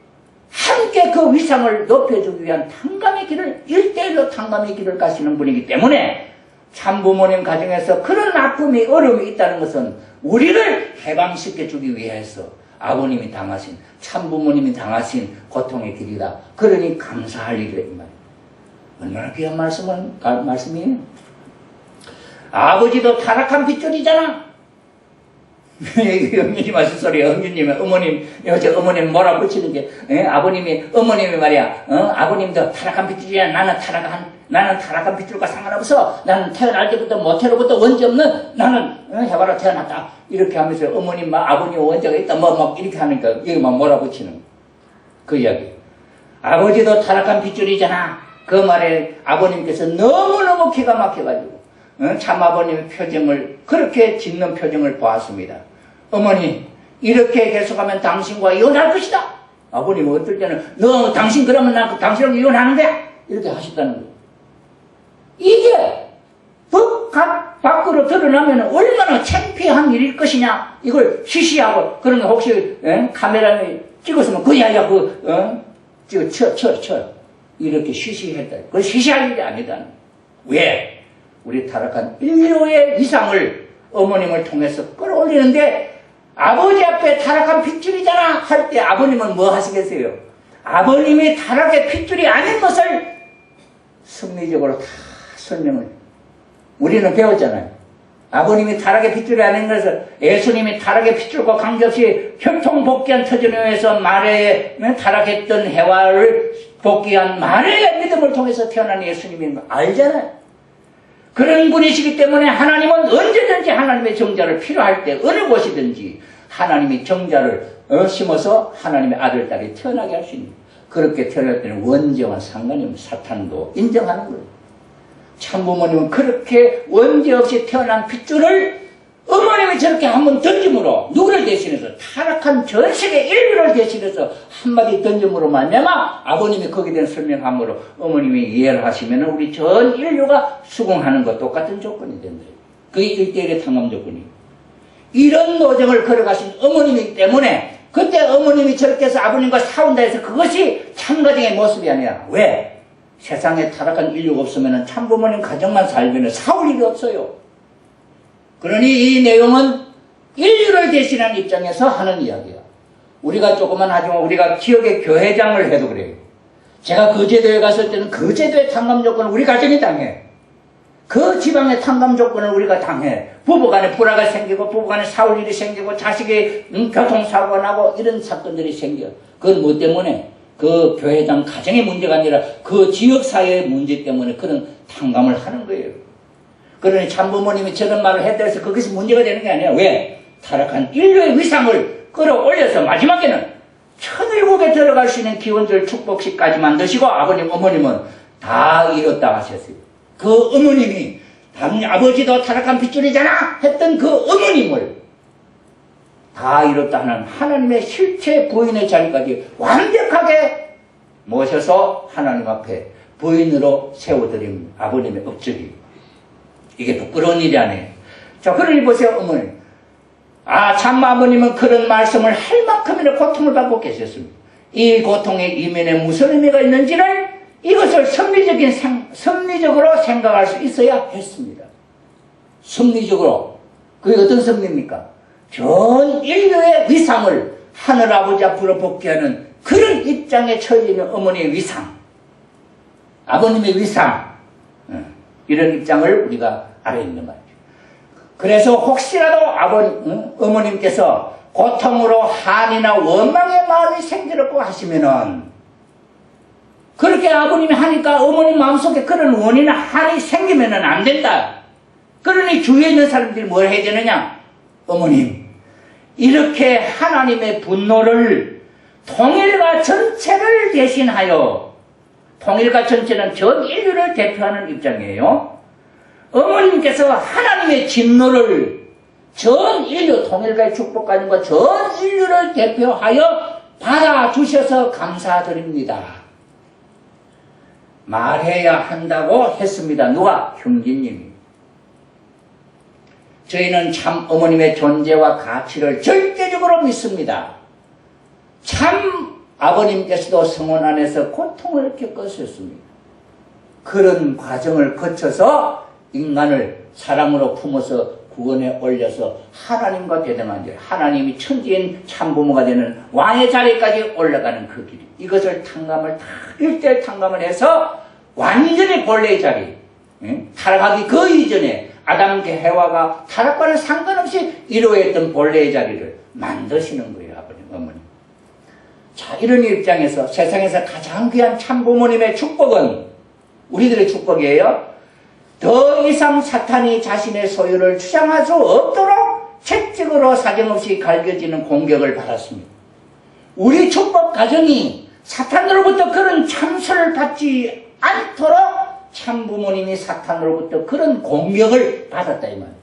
함께 그 위상을 높여주기 위한 탕감의 길을, 1대1로 탕감의 길을 가시는 분이기 때문에 참부모님 가정에서 그런 아픔이, 어려움이 있다는 것은 우리를 해방시켜주기 위해서 아버님이 당하신, 참부모님이 당하신 고통의 길이다. 그러니 감사할 일이다, 이 말이에요. 얼마나 귀한 말씀이에요? 아버지도 타락한 핏줄이잖아. 영준이 마실 소리야. 영준님의 어머님, 어제 어머님 몰아붙이는 게, 아버님이, 어머님이 말이야, 아버님도 타락한 핏줄이야. 나는 타락한 핏줄과 상관없어. 나는 태어날 때부터 모태로부터 원죄 없는, 나는, 해바라 태어났다. 이렇게 하면서 어머님, 아버님 원죄가 있다. 이렇게 하니까, 여기 막 몰아붙이는 그 이야기. 아버지도 타락한 핏줄이잖아. 그 말에 아버님께서 너무너무 기가 막혀가지고, 참 아버님의 표정을, 그렇게 짓는 표정을 보았습니다. 어머니, 이렇게 계속하면 당신과 이혼할 것이다. 아버님은 어떨 때는, 당신 그러면 나 당신하고 이혼하는데? 이렇게 하셨다는 거예요. 이게 법 밖으로 드러나면 얼마나 창피한 일일 것이냐. 이걸 시시하고, 그런 거 혹시, 카메라에 찍었으면, 쳐. 이렇게 시시했다. 그건 시시할 일이 아니다. 왜? 우리 타락한 인류의 위상을 어머님을 통해서 끌어올리는데 아버지 앞에 타락한 핏줄이잖아 할 때 아버님은 뭐 하시겠어요? 아버님이 타락의 핏줄이 아닌 것을 섭리적으로 다 설명을. 우리는 배웠잖아요. 아버님이 타락의 핏줄이 아닌 것을, 예수님이 타락의 핏줄과 관계없이 혈통복귀한 터전에서 말에 타락했던 해와를 복귀한 말의 믿음을 통해서 태어난 예수님인 거 알잖아요. 그런 분이시기 때문에 하나님은 언제든지 하나님의 정자를 필요할 때 어느 곳이든지 하나님이 정자를 심어서 하나님의 아들, 딸이 태어나게 할 수 있는, 그렇게 태어날 때는 원죄와 상관이 없는 사탄도 인정하는 거예요. 참부모님은 그렇게 원죄 없이 태어난 핏줄을 어머님이 저렇게 한번 던짐으로, 누구를 대신해서, 타락한 전 세계 인류를 대신해서 한마디 던짐으로 말미암아 아버님이 거기에 대한 설명함으로 어머님이 이해를 하시면 우리 전 인류가 수긍하는 것 똑같은 조건이 된다. 그게 1대1의 탕감 조건이에요. 이런 노정을 걸어가신 어머님이기 때문에 그때 어머님이 저렇게 해서 아버님과 싸운다 해서 그것이 참가정의 모습이 아니라, 왜? 세상에 타락한 인류가 없으면 참부모님 가정만 살면 싸울 일이 없어요. 그러니 이 내용은 인류를 대신한 입장에서 하는 이야기야. 우리가 조금만 하지만 우리가 지역의 교회장을 해도 그래요. 제가 그 제도에 갔을 때는 그 제도의 탕감 조건을 우리 가정이 당해. 그 지방의 탕감 조건을 우리가 당해. 부부간에 불화가 생기고 부부간에 싸울 일이 생기고 자식이 교통사고가 나고 이런 사건들이 생겨. 그건 뭐 때문에? 그 교회장 가정의 문제가 아니라 그 지역사회의 문제 때문에 그런 탕감을 하는 거예요. 그러니 참부모님이 저런 말을 했다 해서 그것이 문제가 되는 게 아니라, 왜? 타락한 인류의 위상을 끌어올려서 마지막에는 천일국에 들어갈 수 있는 기원절 축복식까지 만드시고 아버님, 어머님은 다 이뤘다 하셨어요. 그 어머님이 아버지도 타락한 핏줄이잖아 했던 그 어머님을 다 이뤘다 하는 하나님의 실체 부인의 자리까지 완벽하게 모셔서 하나님 앞에 부인으로 세워드린 아버님의 업적이, 이게 부끄러운 일이 아니에요. 자, 그러니 보세요, 어머니. 참 아버님은 그런 말씀을 할 만큼이나 고통을 받고 계셨습니다. 이 고통의 이면에 무슨 의미가 있는지를 이것을 섭리적으로 생각할 수 있어야 했습니다. 섭리적으로. 그게 어떤 섭리입니까? 전 인류의 위상을 하늘 아버지 앞으로 복귀하는 그런 입장에 처해 있는 어머니의 위상, 아버님의 위상, 이런 입장을 우리가 알아야 있는 말이죠. 그래서 혹시라도 어머님께서 고통으로 한이나 원망의 마음이 생기려고 하시면은, 그렇게 아버님이 하니까 어머님 마음속에 그런 원이나 한이 생기면은 안 된다. 그러니 주위에 있는 사람들이 뭘 해야 되느냐? 어머님, 이렇게 하나님의 분노를 통일과 전체를 대신하여, 통일과 전체는 전 인류를 대표하는 입장이에요. 어머님께서 하나님의 진노를 전 인류, 통일과의 축복까지과 전 인류를 대표하여 받아주셔서 감사드립니다. 말해야 한다고 했습니다. 누가? 형제님이. 저희는 참 어머님의 존재와 가치를 절대적으로 믿습니다. 참 아버님께서도 성원 안에서 고통을 겪으셨습니다. 그런 과정을 거쳐서 인간을 사랑으로 품어서 구원에 올려서 하나님과 대등한 일, 하나님이 천지인 참부모가 되는 왕의 자리까지 올라가는 그 길, 이것을 탕감을 다 일대일 탕감을 해서 완전히 본래의 자리, 타락하기 그 이전에 아담과 해와가 타락과는 상관없이 이루어졌던 본래의 자리를 만드시는 거예요. 아버님, 어머님. 자, 이런 입장에서 세상에서 가장 귀한 참부모님의 축복은 우리들의 축복이에요. 더 이상 사탄이 자신의 소유를 주장할 수 없도록 채찍으로 사정없이 갈겨지는 공격을 받았습니다. 우리 축복 가정이 사탄으로부터 그런 참소를 받지 않도록 참부모님이 사탄으로부터 그런 공격을 받았다 이 말이에요.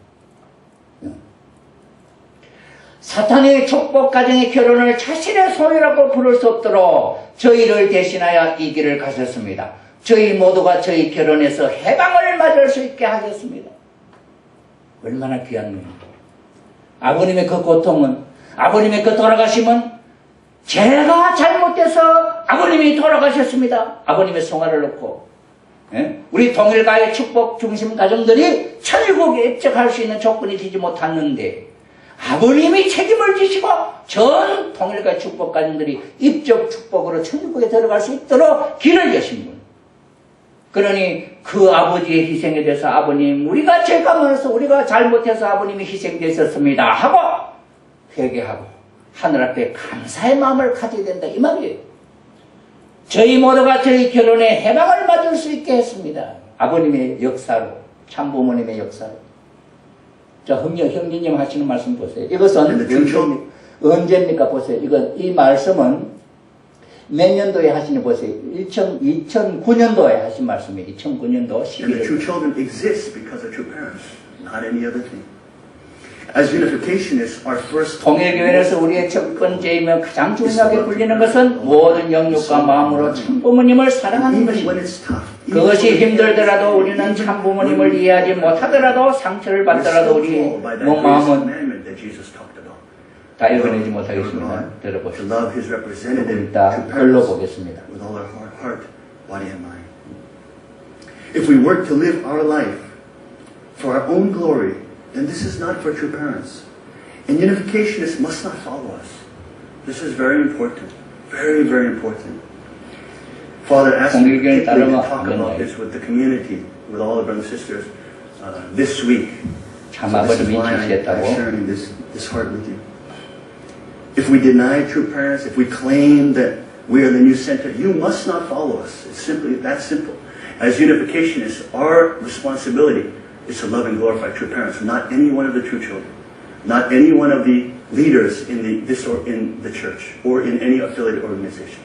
사탄의 축복 가정의 결혼을 자신의 소유라고 부를 수 없도록 저희를 대신하여 이 길을 가셨습니다. 저희 모두가 저희 결혼에서 해방을 맞을 수 있게 하셨습니다. 얼마나 귀한 일입니까? 아버님의 그 고통은, 아버님의 그 돌아가심은 제가 잘못돼서 아버님이 돌아가셨습니다. 아버님의 성화를 놓고 우리 동일가의 축복 중심 가정들이 천국에 입적할 수 있는 조건이 되지 못했는데 아버님이 책임을 지시고 전 동일가의 축복 가정들이 입적 축복으로 천국에 들어갈 수 있도록 길을 여신 분. 그러니 그 아버지의 희생에 대해서 아버님, 우리가 죄가 많아서 우리가 잘못해서 아버님이 희생되셨습니다 하고 회개하고 하늘 앞에 감사의 마음을 가져야 된다 이 말이에요. 저희 모두가 저희 결혼에 해방을 맞을 수 있게 했습니다. 아버님의 역사로, 참부모님의 역사로. 자, 형제님 하시는 말씀 보세요. 이것은 언제입니까? 보세요. 이 말씀은 몇 년도에 하시니 보세요. 2009년도에 하신 말씀이에요. 2009년도
And the true
11월.
children exist because of true parents, not any other thing. As unificationists, our first
통일교회에서 우리의 첫 번째이며 가장 중요하게 불리는 것은 모든 영육과 마음으로 참부모님을 사랑하는
even when
것입니다.
it's tough,
그것이 힘들더라도 우리는 참부모님을 이해하지 못하더라도 상처를 받더라도 우리 몸 마음은
commandment that Jesus talked about.
다 읽어내지 못하겠습니다.
To
들어보십시오.
love his representative,
이따
true
글로
parents,
보겠습니다.
with all our heart, body, and mind. If we work to live our life for our own glory, then this is not for true parents. And unificationists must not follow us. This is very important. Very, very important. Father asked me particularly to talk about this with the community, with all the brothers and sisters, this week. So this is why I'm sharing this heart with you. If we deny true parents, if we claim that we are the new center, you must not follow us. It's simply that simple. As unificationists, our responsibility is to love and glorify true parents, not any one of the true children, not any one of the leaders in the church or in any affiliated organization.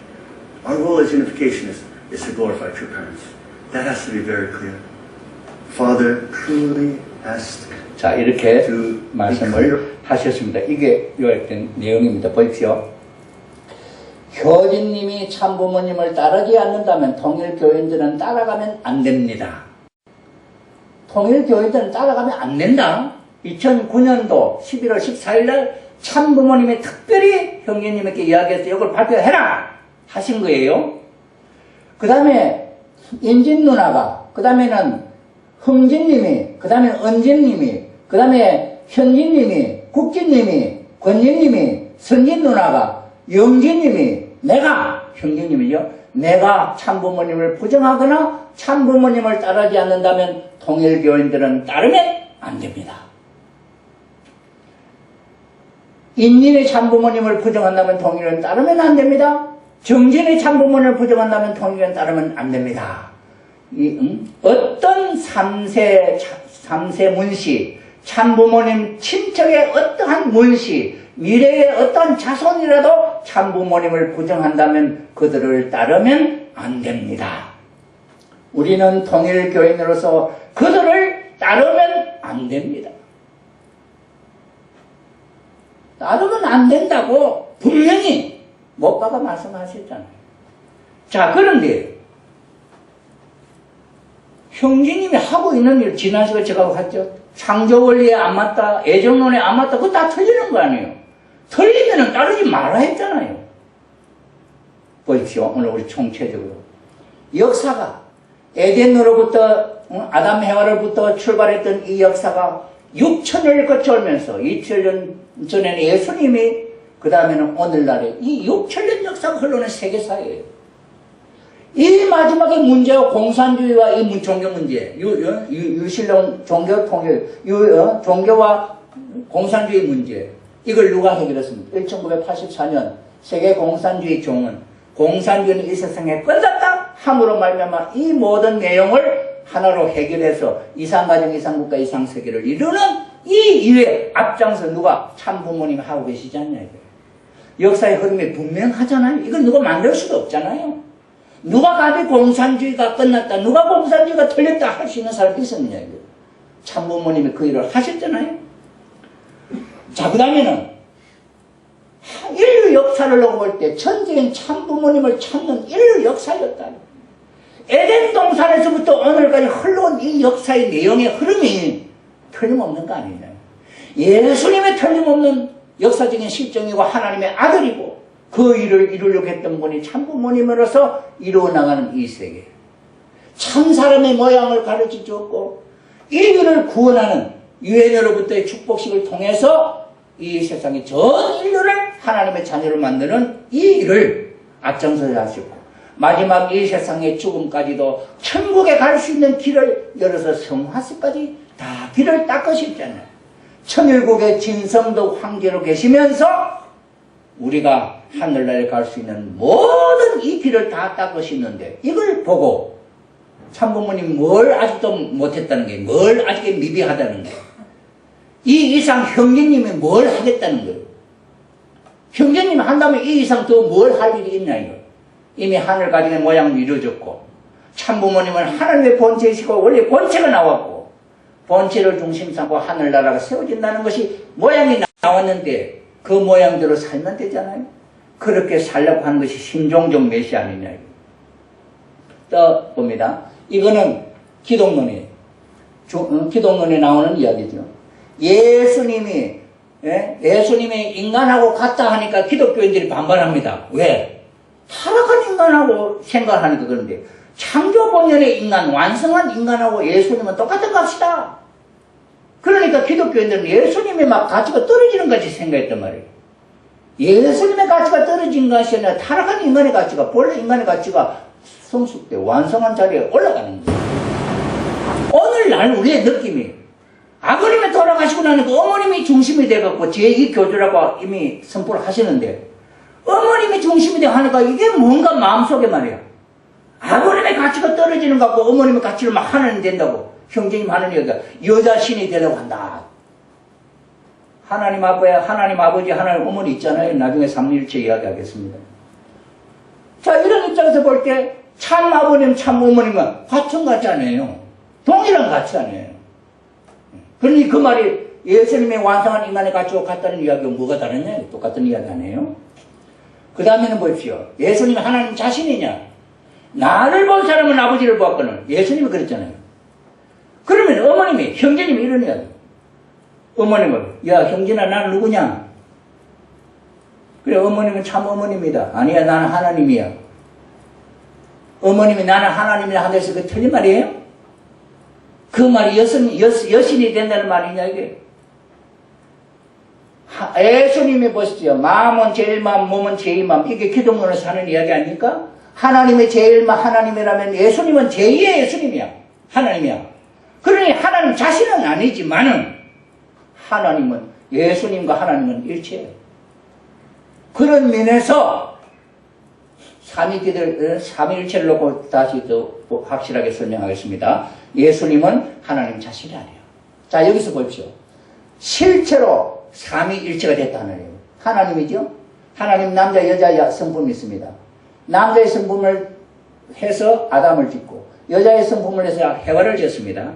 Our role as unificationists is to glorify true parents. That has to be very clear. Father truly asked
자, 이렇게
to be
말씀을
clear.
하셨습니다. 이게 요약된 내용입니다. 보십시오. 효진님이 참부모님을 따르지 않는다면 통일교인들은 따라가면 안 됩니다. 통일교인들은 따라가면 안 된다. 2009년도 11월 14일 날 참부모님이 특별히 형제님에게 이야기해서 이걸 발표해라 하신 거예요. 그 다음에 인진 누나가, 그 다음에는 흥진님이, 그 다음에 은진님이, 그 다음에 현진님이, 국진님이, 권진님이, 선진 누나가, 영진님이, 내가, 형제님이죠. 내가 참부모님을 부정하거나 참부모님을 따르지 않는다면 통일교인들은 따르면 안 됩니다. 인진의 참부모님을 부정한다면 통일은 따르면 안 됩니다. 정진의 참부모님을 부정한다면 통일은 따르면 안 됩니다. 어떤 3세 문씨, 참부모님 친척의 어떠한 문씨, 미래의 어떤 자손이라도 참부모님을 부정한다면 그들을 따르면 안 됩니다. 우리는 통일교인으로서 그들을 따르면 안 됩니다. 따르면 안 된다고 분명히 못 박아 말씀하셨잖아요. 자, 그런데 형제님이 하고 있는 일, 지난 시간에 제가 봤죠. 창조 원리에 안 맞다, 애정론에 안 맞다, 그거 다 틀리는 거 아니에요. 틀리면은 따르지 말라 했잖아요. 보십시오. 오늘 우리 총체적으로. 역사가 에덴으로부터 아담 해와로부터 출발했던 이 역사가 6천년을 거쳐오면서 2000년 전에는 예수님이 그 다음에는 오늘날에 이 6천년 역사가 흘러오는 세계사예요. 이 마지막에 문제와 공산주의와 이 종교 문제, 유신론 종교 통일, 종교와 공산주의 문제, 이걸 누가 해결했습니까? 1984년 세계 공산주의 종은 공산주의는 이 세상에 끝났다 함으로 말미암아 이 모든 내용을 하나로 해결해서 이상가정, 이상국가, 이상세계를 이루는 이 일에 앞장서 누가 참부모님 하고 계시지 않냐 이거예요. 역사의 흐름이 분명하잖아요. 이걸 누가 만들 수도 없잖아요. 누가 가도 공산주의가 끝났다, 누가 공산주의가 틀렸다 할 수 있는 사람이 있었느냐 이거예요. 참부모님이 그 일을 하셨잖아요. 자, 그 다음에는 인류 역사를 놓고 볼 때 전적인 참부모님을 찾는 인류 역사였다. 에덴 동산에서부터 오늘까지 흘러온 이 역사의 내용의 흐름이 틀림없는 거 아니냐. 예수님의 틀림없는 역사적인 실정이고 하나님의 아들이고 그 일을 이루려고 했던 분이 참부모님으로서 이루어나가는 이 세계. 참 사람의 모양을 가르쳐 주었고 인류를 구원하는 유엔으로부터의 축복식을 통해서 이 세상의 전 인류를 하나님의 자녀로 만드는 이 일을 앞장서야 하시고 마지막 이 세상의 죽음까지도 천국에 갈 수 있는 길을 열어서 성화시까지 다 길을 닦으셨잖아요. 천일국의 진성도 황제로 계시면서 우리가 하늘나라에 갈 수 있는 모든 이 길을 다 닦으셨는데 이걸 보고 참부모님 뭘 아직도 못했다는 게, 뭘 아직 미비하다는 게, 이 이상 형제님이 뭘 하겠다는 거예요. 형제님이 한다면 이 이상 더 뭘 할 일이 있나 이거. 이미 하늘 가정의 모양을 이루어졌고 참부모님은 하나님의 본체이시고 원래 본체가 나왔고 본체를 중심 삼고 하늘나라가 세워진다는 것이 모양이 나왔는데 그 모양대로 살면 되잖아요. 그렇게 살려고 하는 것이 신종적 메시 아니냐. 또 봅니다. 이거는 기독론이에요. 기독론에 나오는 이야기죠. 예수님이 인간하고 같다 하니까 기독교인들이 반발합니다. 왜? 타락한 인간하고 생각하니까 그런데 창조 본연의 인간, 완성한 인간하고 예수님은 똑같은 값이다. 그러니까 기독교인들은 예수님의 막 가치가 떨어지는 같이 생각했단 말이에요. 예수님의 가치가 떨어진 것이 아니라 타락한 인간의 가치가, 본래 인간의 가치가 성숙돼 완성한 자리에 올라가는 거예요. 오늘날 우리의 느낌이 아버님이 돌아가시고 나니까 어머님이 중심이 돼갖고 제2교주라고 이미 선포를 하시는데 어머님이 중심이 되고 하니까 이게 뭔가 마음속에 말이야. 아버님의 가치가 떨어지는 것 같고 어머님의 가치를 막 하나님 된다고. 형제님 하는 얘기가 여자신이 되려고 한다. 하나님 아빠야, 하나님 아버지, 하나님 어머니 있잖아요. 나중에 삼위일체 이야기하겠습니다. 자, 이런 입장에서 볼 때 참 아버님, 참 어머님은 같은 가치 아니에요. 동일한 가치 아니에요. 그러니 그 말이 예수님의 완성한 인간의 가치와 같다는 이야기가 뭐가 다르냐? 똑같은 이야기 아니에요. 그 다음에는 보십시오. 예수님이 하나님 자신이냐? 나를 본 사람은 아버지를 보았거늘. 예수님이 그랬잖아요. 그러면 어머님이, 형제님이 이런 이야기. 어머님은, 야, 형제나 나는 누구냐? 그래, 어머님은 참 어머님이다. 아니야, 나는 하나님이야. 어머님이 나는 하나님이라 하는 데서 그 틀린 말이에요? 그 말이 여신이 된다는 말이냐, 이게? 예수님이 보시죠. 마음은 제일 마음, 몸은 제일 마음. 이게 기독론에서 하는 이야기 아닙니까? 하나님의 제일 마음, 하나님이라면 예수님은 제2의 예수님이야. 하나님이야. 그러니 하나님 자신은 아니지만은 하나님은, 예수님과 하나님은 일체예요. 그런 면에서 삼위일체를 놓고 다시 또 확실하게 설명하겠습니다. 예수님은 하나님 자신이 아니에요. 자, 여기서 보십시오. 실체로 삼위일체가 됐다는 거예요. 하나님이죠? 하나님 남자, 여자, 성품이 있습니다. 남자의 성품을 해서 아담을 짓고 여자의 성품을 해서 해와를 짓습니다.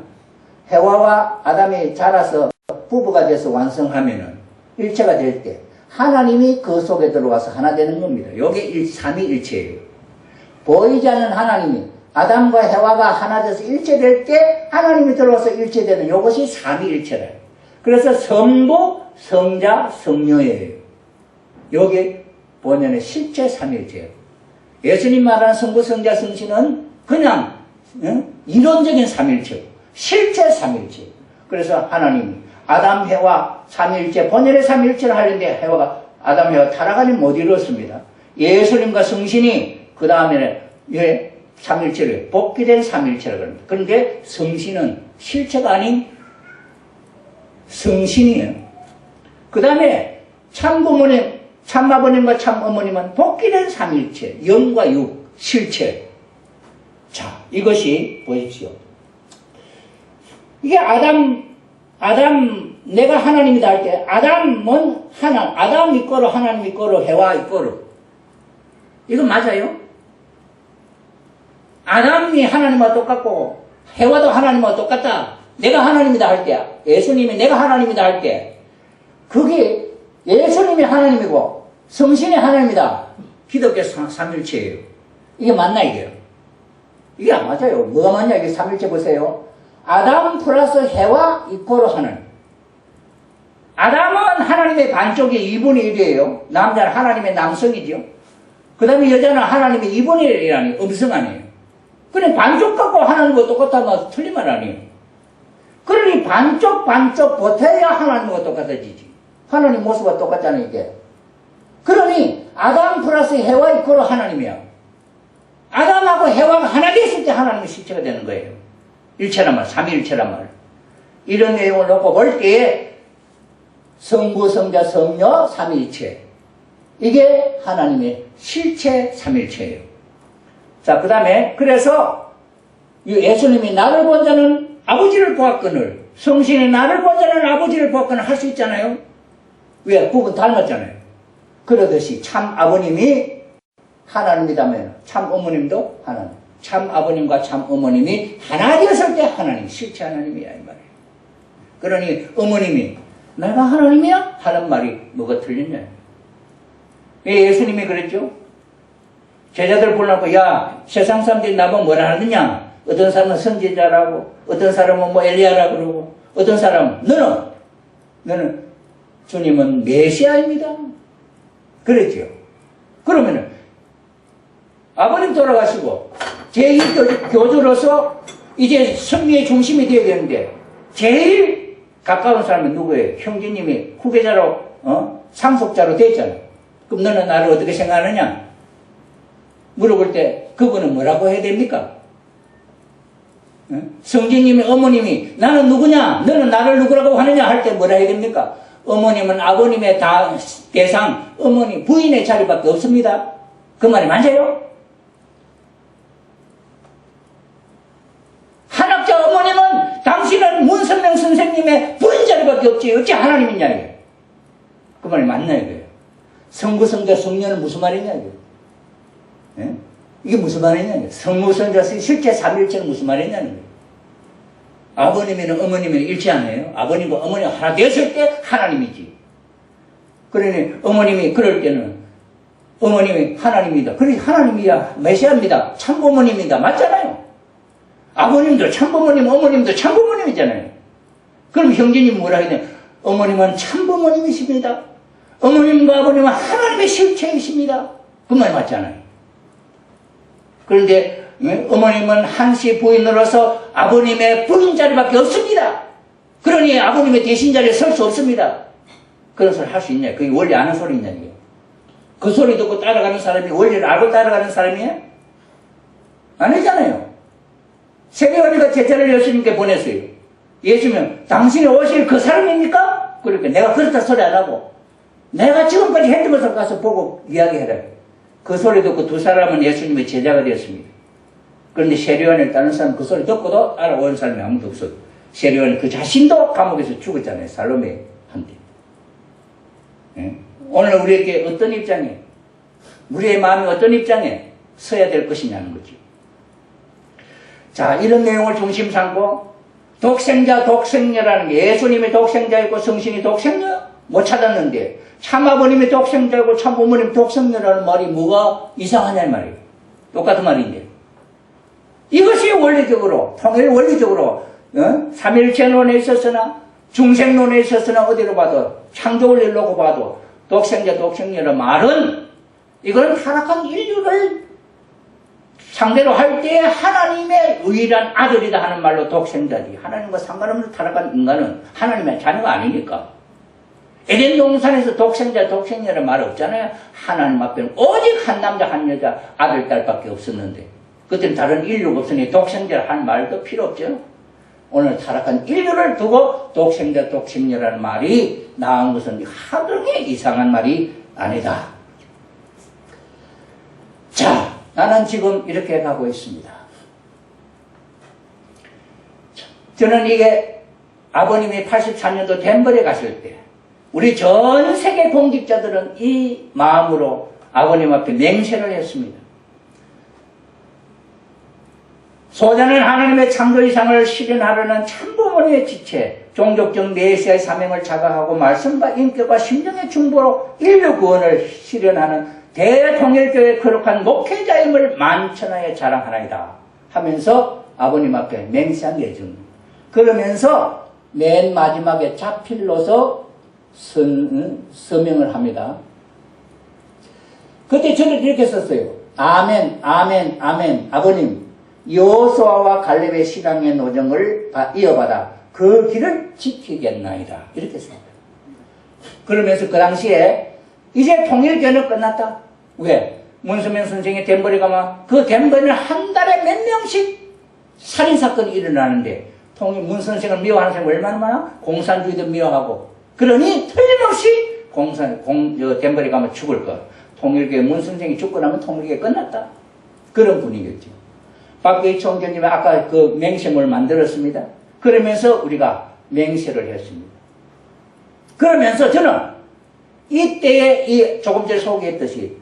해와와 아담이 자라서 부부가 돼서 완성하면은 일체가 될 때 하나님이 그 속에 들어와서 하나 되는 겁니다. 이게 삼위일체예요. 보이지 않는 하나님이 아담과 해와가 하나 돼서 일체될 때 하나님이 들어와서 일체되는 이것이 삼위일체라. 그래서 성부, 성자, 성녀예요. 여기 본연의 실체 삼위일체예요. 예수님 말하는 성부, 성자, 성신은 그냥 이론적인 삼위일체고 실체 삼위일체. 그래서 하나님이 아담, 해와 삼위일체, 본연의 삼위일체를 하려는데 해와가 아담, 해와 타락하니 못 이루었습니다. 예수님과 성신이 그 다음에 삼위일체를 복귀된 삼위일체라고 합니다. 그런데 성신은 실체가 아닌 성신이에요. 그 다음에 참부모님, 참아버님과 참어머님은 복귀된 삼위일체, 영과 육, 실체. 자, 이것이 보십시오. 이게 내가 하나님이다 할 때, 아담은 아담 이꼬로 하나님 이꼬로 해와 이꼬로. 이거 맞아요? 아담이 하나님과 똑같고, 해와도 하나님과 똑같다. 내가 하나님이다 할 때, 예수님이 내가 하나님이다 할 때, 그게 예수님이 하나님이고, 성신이 하나님이다. 기독교 삼일체예요. 이게 맞나, 이게요? 이게 안 맞아요. 뭐가 맞냐, 이게 삼일체 보세요. 아담 플러스 해와 이코로 하나님. 아담은 하나님의 반쪽이 2분의 1이에요. 남자는 하나님의 남성이죠. 그 다음에 여자는 하나님의 2분의 1이라니, 음성 아니에요. 그래, 반쪽 갖고 하나님과 똑같다면 틀린 말 아니에요. 그러니 반쪽 보태야 하나님과 똑같아지지. 하나님 모습과 똑같잖아요, 이게. 그러니 아담 플러스 해와 이코로 하나님이야. 아담하고 해와가 하나 됐을 때 하나님의 실체가 되는 거예요. 일체란 말, 삼위일체란 말. 이런 내용을 놓고 볼 때에 성부, 성자, 성녀, 삼위일체. 이게 하나님의 실체 삼위일체예요. 자, 그 다음에 그래서 예수님이 나를 본 자는 아버지를 보았거늘, 성신이 나를 본 자는 아버지를 보았거늘 할 수 있잖아요. 왜? 부분 닮았잖아요. 그러듯이 참 아버님이 하나님이다면 참 어머님도 하나님. 참 아버님과 참 어머님이 하나 되었을 때 하나님, 실체 하나님이야 이 말이에요. 그러니 어머님이 내가 하나님이야? 하는 말이 뭐가 틀렸냐. 예수님이 그랬죠. 제자들 보려고 야 세상 사람들이 나보고 뭐라 하느냐. 어떤 사람은 선지자라고 어떤 사람은 뭐 엘리야라고 그러고 어떤 사람은 너는 주님은 메시아입니다. 그랬죠. 그러면은 아버님 돌아가시고 제2교주로서 이제 승리의 중심이 되어야 되는데 제일 가까운 사람은 누구예요? 형제님이 후계자로 상속자로 됐잖아요. 그럼 너는 나를 어떻게 생각하느냐? 물어볼 때 그분은 뭐라고 해야 됩니까? 성진님이 어머님이 나는 누구냐? 너는 나를 누구라고 하느냐? 할 때 뭐라 해야 됩니까? 어머님은 아버님의 대상 어머니 부인의 자리밖에 없습니다. 그 말이 맞아요? 한학자 어머님은 당신은 문선명 선생님의 부인 자리밖에 없지 어찌 하나님이냐 이게. 그 말이 맞나 이거예요. 성부 성자 성녀는 무슨 말이냐 이게. 예? 이게 무슨 말이냐 성부 성자 실제 삼일체는 무슨 말이냐는 거예요. 아버님이랑 어머님이랑 일치 아니에요. 아버님과 어머니가 하나 되었을 때 하나님이지. 그러니 어머님이 그럴 때는 어머님이 하나님이다. 그러니 하나님이야 메시아입니다. 참부모님이다. 맞잖아요. 아버님도 참부모님, 어머님도 참부모님이잖아요. 그럼 형제님 뭐라 해야 되냐? 어머님은 참부모님이십니다. 어머님과 아버님은 하나님의 실체이십니다. 그 말 맞잖아요. 그런데 어머님은 한시 부인으로서 아버님의 부인 자리밖에 없습니다. 그러니 아버님의 대신 자리에 설 수 없습니다. 그런 소리 할 수 있냐? 그게 원리 아는 소리 있냐? 그 소리 듣고 따라가는 사람이 원리를 알고 따라가는 사람이에요? 아니잖아요. 세계원이가 제자를 예수님께 보냈어요. 예수님, 당신이 오실 그 사람입니까? 그러니까 내가 그렇다 소리 안 하고 내가 지금까지 했던 것을 가서 보고 이야기해라. 그 소리 듣고 두 사람은 예수님의 제자가 되었습니다. 그런데 세례요한을 따른 사람은 그 소리 듣고도 따라온 사람이 아무도 없어요. 세례요한 그 자신도 감옥에서 죽었잖아요. 살로메한테. 예? 오늘 우리에게 어떤 입장에 우리의 마음이 어떤 입장에 서야 될 것이냐는 거지. 자, 이런 내용을 중심 삼고 독생자, 독생녀라는 게 예수님이 독생자이고 성신이 독생녀 못 찾았는데 참 아버님이 독생자고 참 부모님 독생자라는 말이 뭐가 이상하냐는 말이에요. 똑같은 말인데. 이것이 원리적으로, 통일 원리적으로, 삼일체론에 있었으나, 중생론에 있었으나, 어디로 봐도, 창조를 놓고 봐도, 독생자, 독생자의 말은, 이건 타락한 인류를 상대로 할 때 하나님의 유일한 아들이다 하는 말로 독생자지. 하나님과 상관없는 타락한 인간은 하나님의 자녀가 아니니까. 에덴 동산에서 독생자, 독생자라는 말 없잖아요. 하나님 앞에는 오직 한 남자, 한 여자, 아들, 딸밖에 없었는데. 그때는 다른 인류가 없으니 독생자를 할 말도 필요 없죠. 오늘 타락한 인류를 두고 독생자, 독생자라는 말이 나온 것은 하등의 이상한 말이 아니다. 자, 나는 지금 이렇게 가고 있습니다. 저는 이게 아버님이 84년도 덴버에 갔을 때 우리 전 세계 공직자들은 이 마음으로 아버님 앞에 맹세를 했습니다. 소자는 하나님의 창조 이상을 실현하려는 참부모님의 지체, 종족적 메시아의 사명을 자각하고 말씀과 인격과 심정의 중보로 인류 구원을 실현하는 대통일교회의 거룩한 목회자임을 만천하에 자랑하나이다 하면서 아버님 앞에 맹세한 예정. 그러면서 맨 마지막에 자필로서 서명을 합니다. 그때 저는 이렇게 썼어요. 아멘, 아멘, 아멘. 아버님, 여호수아와 갈렙의 신앙의 노정을 이어받아 그 길을 지키겠나이다. 이렇게 씁니다. 그러면서 그 당시에 이제 통일교회는 끝났다. 왜? 문수명 선생이 덴버에 가면 그 덴버에는 한 달에 몇 명씩 살인사건이 일어나는데 문 선생을 미워하는 사람이 얼마나 많아? 공산주의도 미워하고. 그러니 틀림없이 덴버에 가면 죽을 것. 통일교회 문 선생이 죽고 나면 통일교회 끝났다. 그런 분위기였죠. 박근혜 총재님이 아까 그 맹세를 만들었습니다. 그러면서 우리가 맹세를 했습니다. 그러면서 저는 이때에 조금 전에 소개했듯이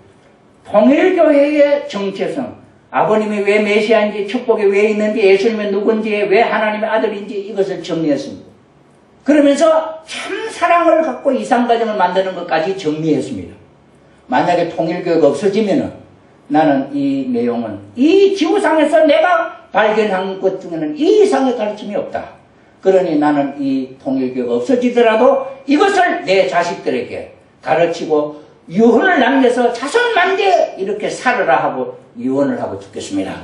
통일교회의 정체성, 아버님이 왜 메시아인지, 축복이 왜 있는지, 예수님이 누군지, 왜 하나님의 아들인지 이것을 정리했습니다. 그러면서 참 사랑을 갖고 이상가정을 만드는 것까지 정리했습니다. 만약에 통일교회가 없어지면은 나는 이 내용은 이 지구상에서 내가 발견한 것 중에는 이 이상의 가르침이 없다. 그러니 나는 이 통일교회가 없어지더라도 이것을 내 자식들에게 가르치고 유언을 남겨서 자손만대 이렇게 살으라 하고 유언을 하고 죽겠습니다.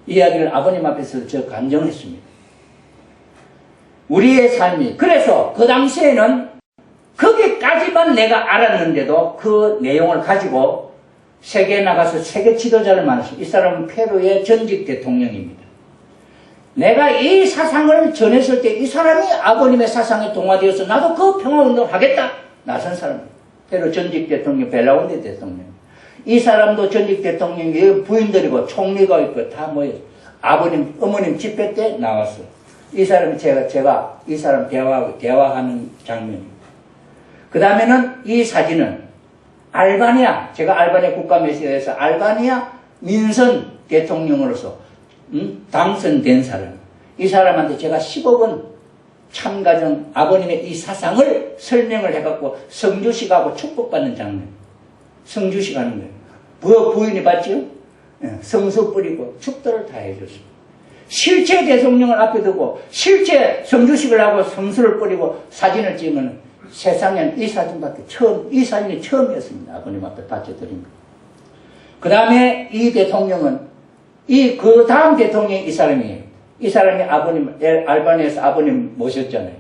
이 이야기를 아버님 앞에서 저 간증했습니다. 우리의 삶이 그래서 그 당시에는 거기까지만 내가 알았는데도 그 내용을 가지고 세계에 나가서 세계 지도자를 만났습니다. 이 사람은 페루의 전직 대통령입니다. 내가 이 사상을 전했을 때 이 사람이 아버님의 사상에 동화되어서 나도 그 평화운동을 하겠다. 나선 사람입니다. 페루 전직 대통령 벨라운데 대통령. 이 사람도 전직 대통령이 부인들이고 총리가 있고 다 모여서 아버님, 어머님 집회 때 나왔어요. 이 사람이 제가 이 사람 대화하는 장면입니다. 그 다음에는 이 사진은 알바니아, 제가 알바니아 국가메시아에서 알바니아 민선 대통령으로서 당선된 사람. 이 사람한테 제가 10억 참가정 아버님의 이 사상을 설명을 해갖고 성주식하고 축복받는 장면. 성주식 하는 거예요. 부인이 봤죠? 성수 뿌리고 축도를 다 해줬습니다. 실제 대통령을 앞에 두고 실제 성주식을 하고 성수를 뿌리고 사진을 찍으면 세상엔 이 사진밖에 이 사진이 처음이었습니다. 아버님 앞에 바쳐드린 거. 그 다음에 이 대통령은 그 다음 대통령이 이 사람이에요. 이 사람이 아버님, 알바니아에서 아버님 모셨잖아요.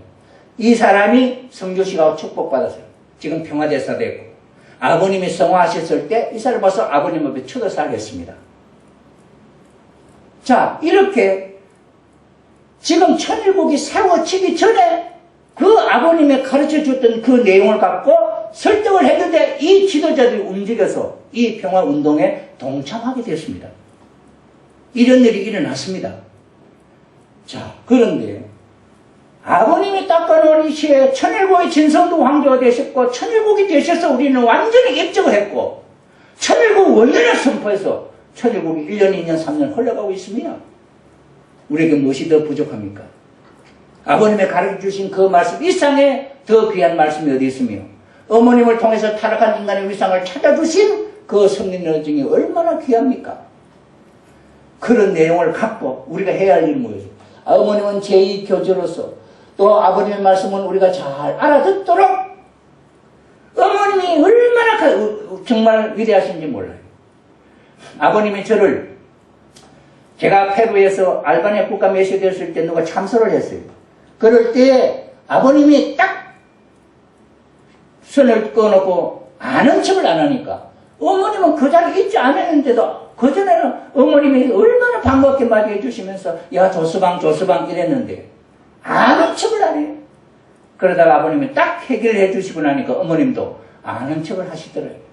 이 사람이 성주식하고 축복받았어요. 지금 평화대사 됐고. 아버님이 성화하셨을 때 이 사람 와서 아버님 앞에 추도사를 했습니다. 자, 이렇게 지금 천일국이 세워지기 전에 그 아버님이 가르쳐 줬던 그 내용을 갖고 설득을 했는데 이 지도자들이 움직여서 이 평화운동에 동참하게 됐습니다. 이런 일이 일어났습니다. 자, 그런데 아버님이 닦아놓은 이 시에 천일국의 진성도 황제가 되셨고 천일국이 되셔서 우리는 완전히 입적을 했고 천일국 원년을 선포해서 천일국이 1년, 2년, 3년 흘러가고 있습니다. 우리에게 무엇이 더 부족합니까? 아버님의 가르쳐 주신 그 말씀 이상의 더 귀한 말씀이 어디 있으며 어머님을 통해서 타락한 인간의 위상을 찾아주신 그 성령 여정이 얼마나 귀합니까? 그런 내용을 갖고 우리가 해야 할 일은 뭐예요? 어머님은 제2교주로서 또 아버님의 말씀은 우리가 잘 알아듣도록 어머님이 얼마나 정말 위대하신지 몰라요. 아버님이 저를 제가 페루에서 알바니아 국가 메시아 되었을 때 누가 참소를 했어요. 그럴 때 아버님이 딱 손을 꺼놓고 아는 척을 안 하니까 어머님은 그 자리에 있지 않았는데도 그전에는 어머님이 얼마나 반갑게 맞이해 주시면서 야 조수방 이랬는데 아는 척을 안 해요. 그러다가 아버님이 딱 해결해 주시고 나니까 어머님도 아는 척을 하시더래요.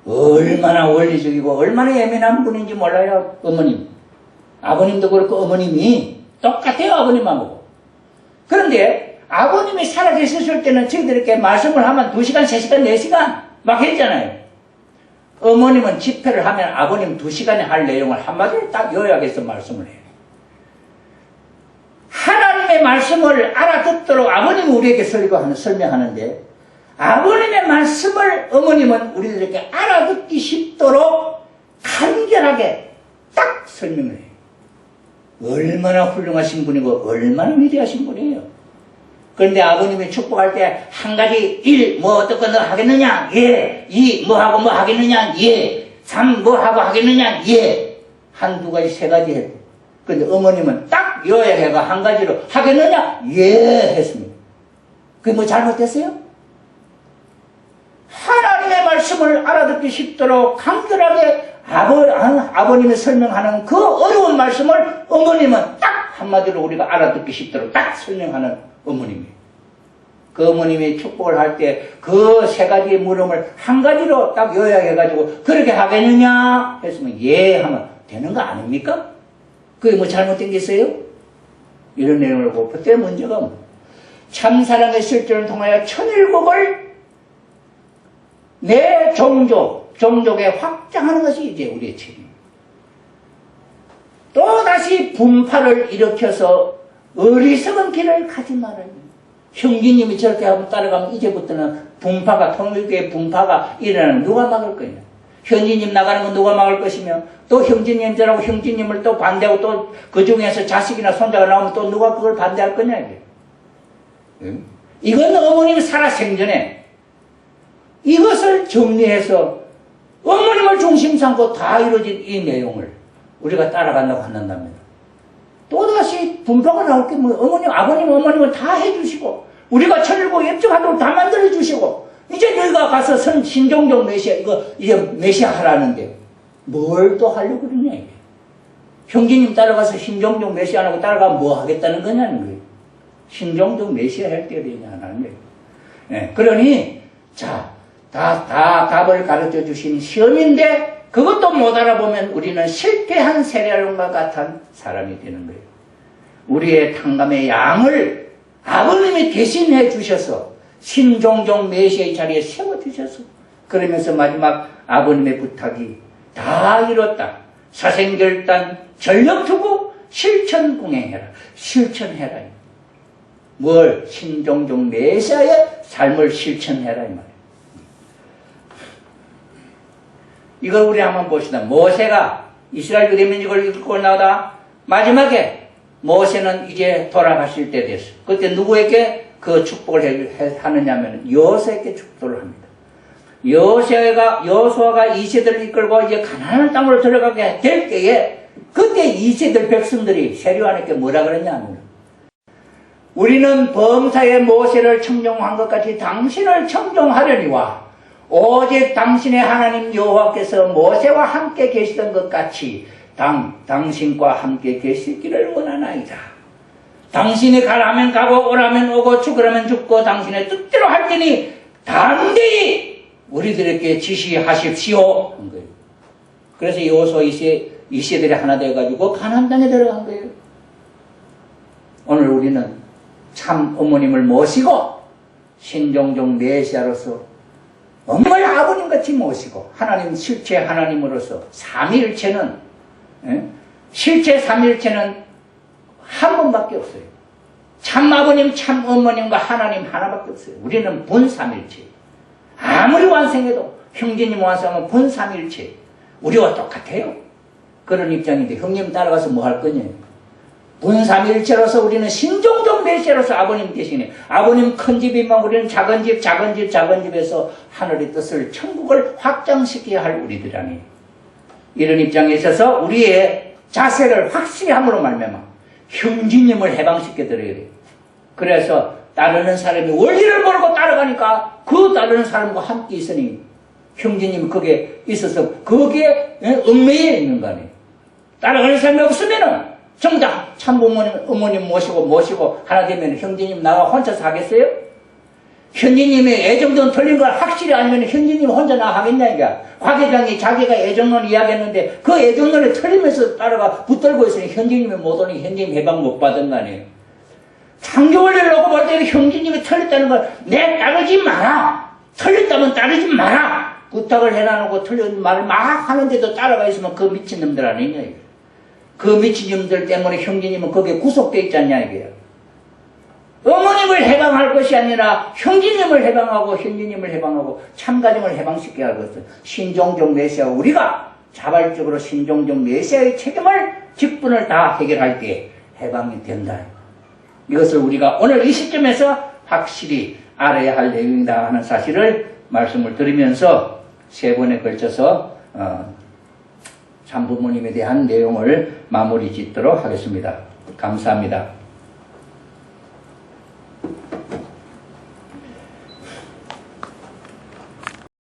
얼마나 원리적이고 얼마나 예민한 분인지 몰라요. 어머님. 아버님도 그렇고 어머님이 똑같아요. 아버님하고. 그런데 아버님이 살아계셨을 때는 저희들에게 말씀을 하면 2시간, 3시간, 4시간 막 했잖아요. 어머님은 집회를 하면 아버님 2시간에 할 내용을 한마디로 딱 요약해서 말씀을 해요. 하나님의 말씀을 알아듣도록 아버님은 우리에게 설명하는데 아버님의 말씀을 어머님은 우리들에게 알아듣기 쉽도록 간결하게 딱 설명을 해요. 얼마나 훌륭하신 분이고 얼마나 위대하신 분이에요. 그런데 아버님이 축복할 때 한 가지 1, 뭐 어떻게 너 하겠느냐? 예. 2, 뭐 하고 뭐 하겠느냐? 예. 3, 뭐 하고 하겠느냐? 예. 한두 가지, 3가지 했고. 그런데 어머님은 딱 요약해가 한 가지로 하겠느냐? 예. 했습니다. 그게 뭐 잘못됐어요? 하나님의 말씀을 알아듣기 쉽도록 간결하게 아버님이 설명하는 그 어려운 말씀을 어머님은 딱 한마디로 우리가 알아듣기 쉽도록 딱 설명하는 어머님이에요. 그 어머님이 축복을 할 때 그 3가지의 물음을 한 가지로 딱 요약해가지고 그렇게 하겠느냐 했으면 예 하면 되는 거 아닙니까? 그게 뭐 잘못된 게 있어요? 이런 내용을 보고 그때 문제가 뭐 참사랑의 실존을 통하여 천일국을 내 종족에 확장하는 것이 이제 우리의 책임입니다. 또다시 분파를 일으켜서 어리석은 길을 가지 말아요. 형제님이 저렇게 하고 따라가면 이제부터는 분파가, 통일교의 분파가 일어나는 누가 막을 거냐. 형제님 나가는 건 누가 막을 것이며 또 형제님 저라고 형제님을 또 반대하고 또 그 중에서 자식이나 손자가 나오면 또 누가 그걸 반대할 거냐 이게. 응? 이건 어머님이 살아생전에 이것을 정리해서 어머님을 중심 삼고 다 이루어진 이 내용을 우리가 따라간다고 한단답니다. 또다시 분파가 나올 게 뭐 어머님, 아버님, 어머님을 다 해주시고 우리가 천일국 입증하도록 다 만들어주시고 이제 너희가 가서 신종종 메시아 이거 이제 메시아 하라는데 뭘 또 하려고 그러냐 이게. 형제님 따라가서 신종종 메시아 하고 따라가면 뭐 하겠다는 거냐는 거예요. 신종종 메시아 할 때가 되냐 하는 거예요. 네, 그러니 자 다 답을 가르쳐 주신 시험인데 그것도 못 알아보면 우리는 실패한 세례론과 같은 사람이 되는 거예요. 우리의 탕감의 양을 아버님이 대신해 주셔서 신종종 메시아의 자리에 세워주셔서 그러면서 마지막 아버님의 부탁이 다 이뤘다. 사생결단 전력투구 실천공행해라. 실천해라. 뭘? 신종종 메시아의 삶을 실천해라 이 말이에요. 이걸 우리 한번 봅시다. 모세가 이스라엘 유대민족을 이끌고 나오다 마지막에 모세는 이제 돌아가실 때 됐어요. 그때 누구에게 그 축복을 하느냐면 여호수아에게 축복을 합니다. 여호수아가 이세들을 이끌고 이제 가나안 땅으로 들어가게 될 때에 그때 이세들 백성들이 세례요한에게 뭐라 그러냐면 우리는 범사의 모세를 청종한 것 같이 당신을 청종하려니와 오직 당신의 하나님 여호와께서 모세와 함께 계시던 것 같이 당신과 함께 계시기를 원하나이다. 당신이 가라면 가고 오라면 오고 죽으라면 죽고 당신의 뜻대로 할 테니 담대히 우리들에게 지시하십시오 한 거예요. 그래서 여호수아 이세들이 하나 되어가지고 가나안 땅에 들어간 거예요. 오늘 우리는 참 어머님을 모시고 신종종 메시아로서 어머니 아버님같이 모시고 하나님 실체 하나님으로서 삼위일체는 실체 삼위일체는 한 번밖에 없어요. 참 아버님, 참 어머님과 하나님 하나밖에 없어요. 우리는 본삼일체. 아무리 완성해도 형제님 완성하면 본삼일체. 우리와 똑같아요. 그런 입장인데 형님 따라가서 뭐 할 거냐. 본삼일체로서 우리는 신종종 메시아로서 아버님 대신에 아버님 큰 집이면 우리는 작은 집, 작은 집, 작은 집에서 하늘의 뜻을 천국을 확장시켜야 할 우리들이라니. 이런 입장에 있어서 우리의 자세를 확실히 함으로 말미암아 형제님을 해방시켜 드려야 돼요. 그래서 따르는 사람이 원리를 모르고 따라가니까 그 따르는 사람과 함께 있으니 형제님이 거기에 있어서 거기에 얽매여 있는 거 아니에요. 따라가는 사람이 없으면은 정작 참부모님, 어머님 모시고 하나 되면 형제님 나가 혼자서 하겠어요? 형제님의 애정론 틀린 걸 확실히 알면 형제님 혼자 나 하겠냐 이게. 곽 회장이 자기가 애정론 이야기했는데 그 애정론에 틀리면서 따라가 붙들고 있으니 형제님이 못 오니 형제님 해방 못 받은 거 아니에요. 창조원리를 놓고 볼 때는 형제님이 틀렸다는 걸 내 따르지 마라. 틀렸다면 따르지 마라. 부탁을 해놔놓고 틀린 말을 막 하는데도 따라가 있으면 그 미친놈들 아니냐 이게. 그 미친놈들 때문에 형제님은 거기에 구속되어 있지 않냐 이게요. 어머님을 해방할 것이 아니라 형제님을 해방하고 형제님을 해방하고 참가정을 해방시켜야 할 것은 신종종 메시아 우리가 자발적으로 신종종 메시아의 책임을 직분을 다 해결할 때 해방이 된다. 이것을 우리가 오늘 이 시점에서 확실히 알아야 할 내용이다 하는 사실을 말씀을 드리면서 세 번에 걸쳐서 참부모님에 대한 내용을 마무리 짓도록 하겠습니다. 감사합니다.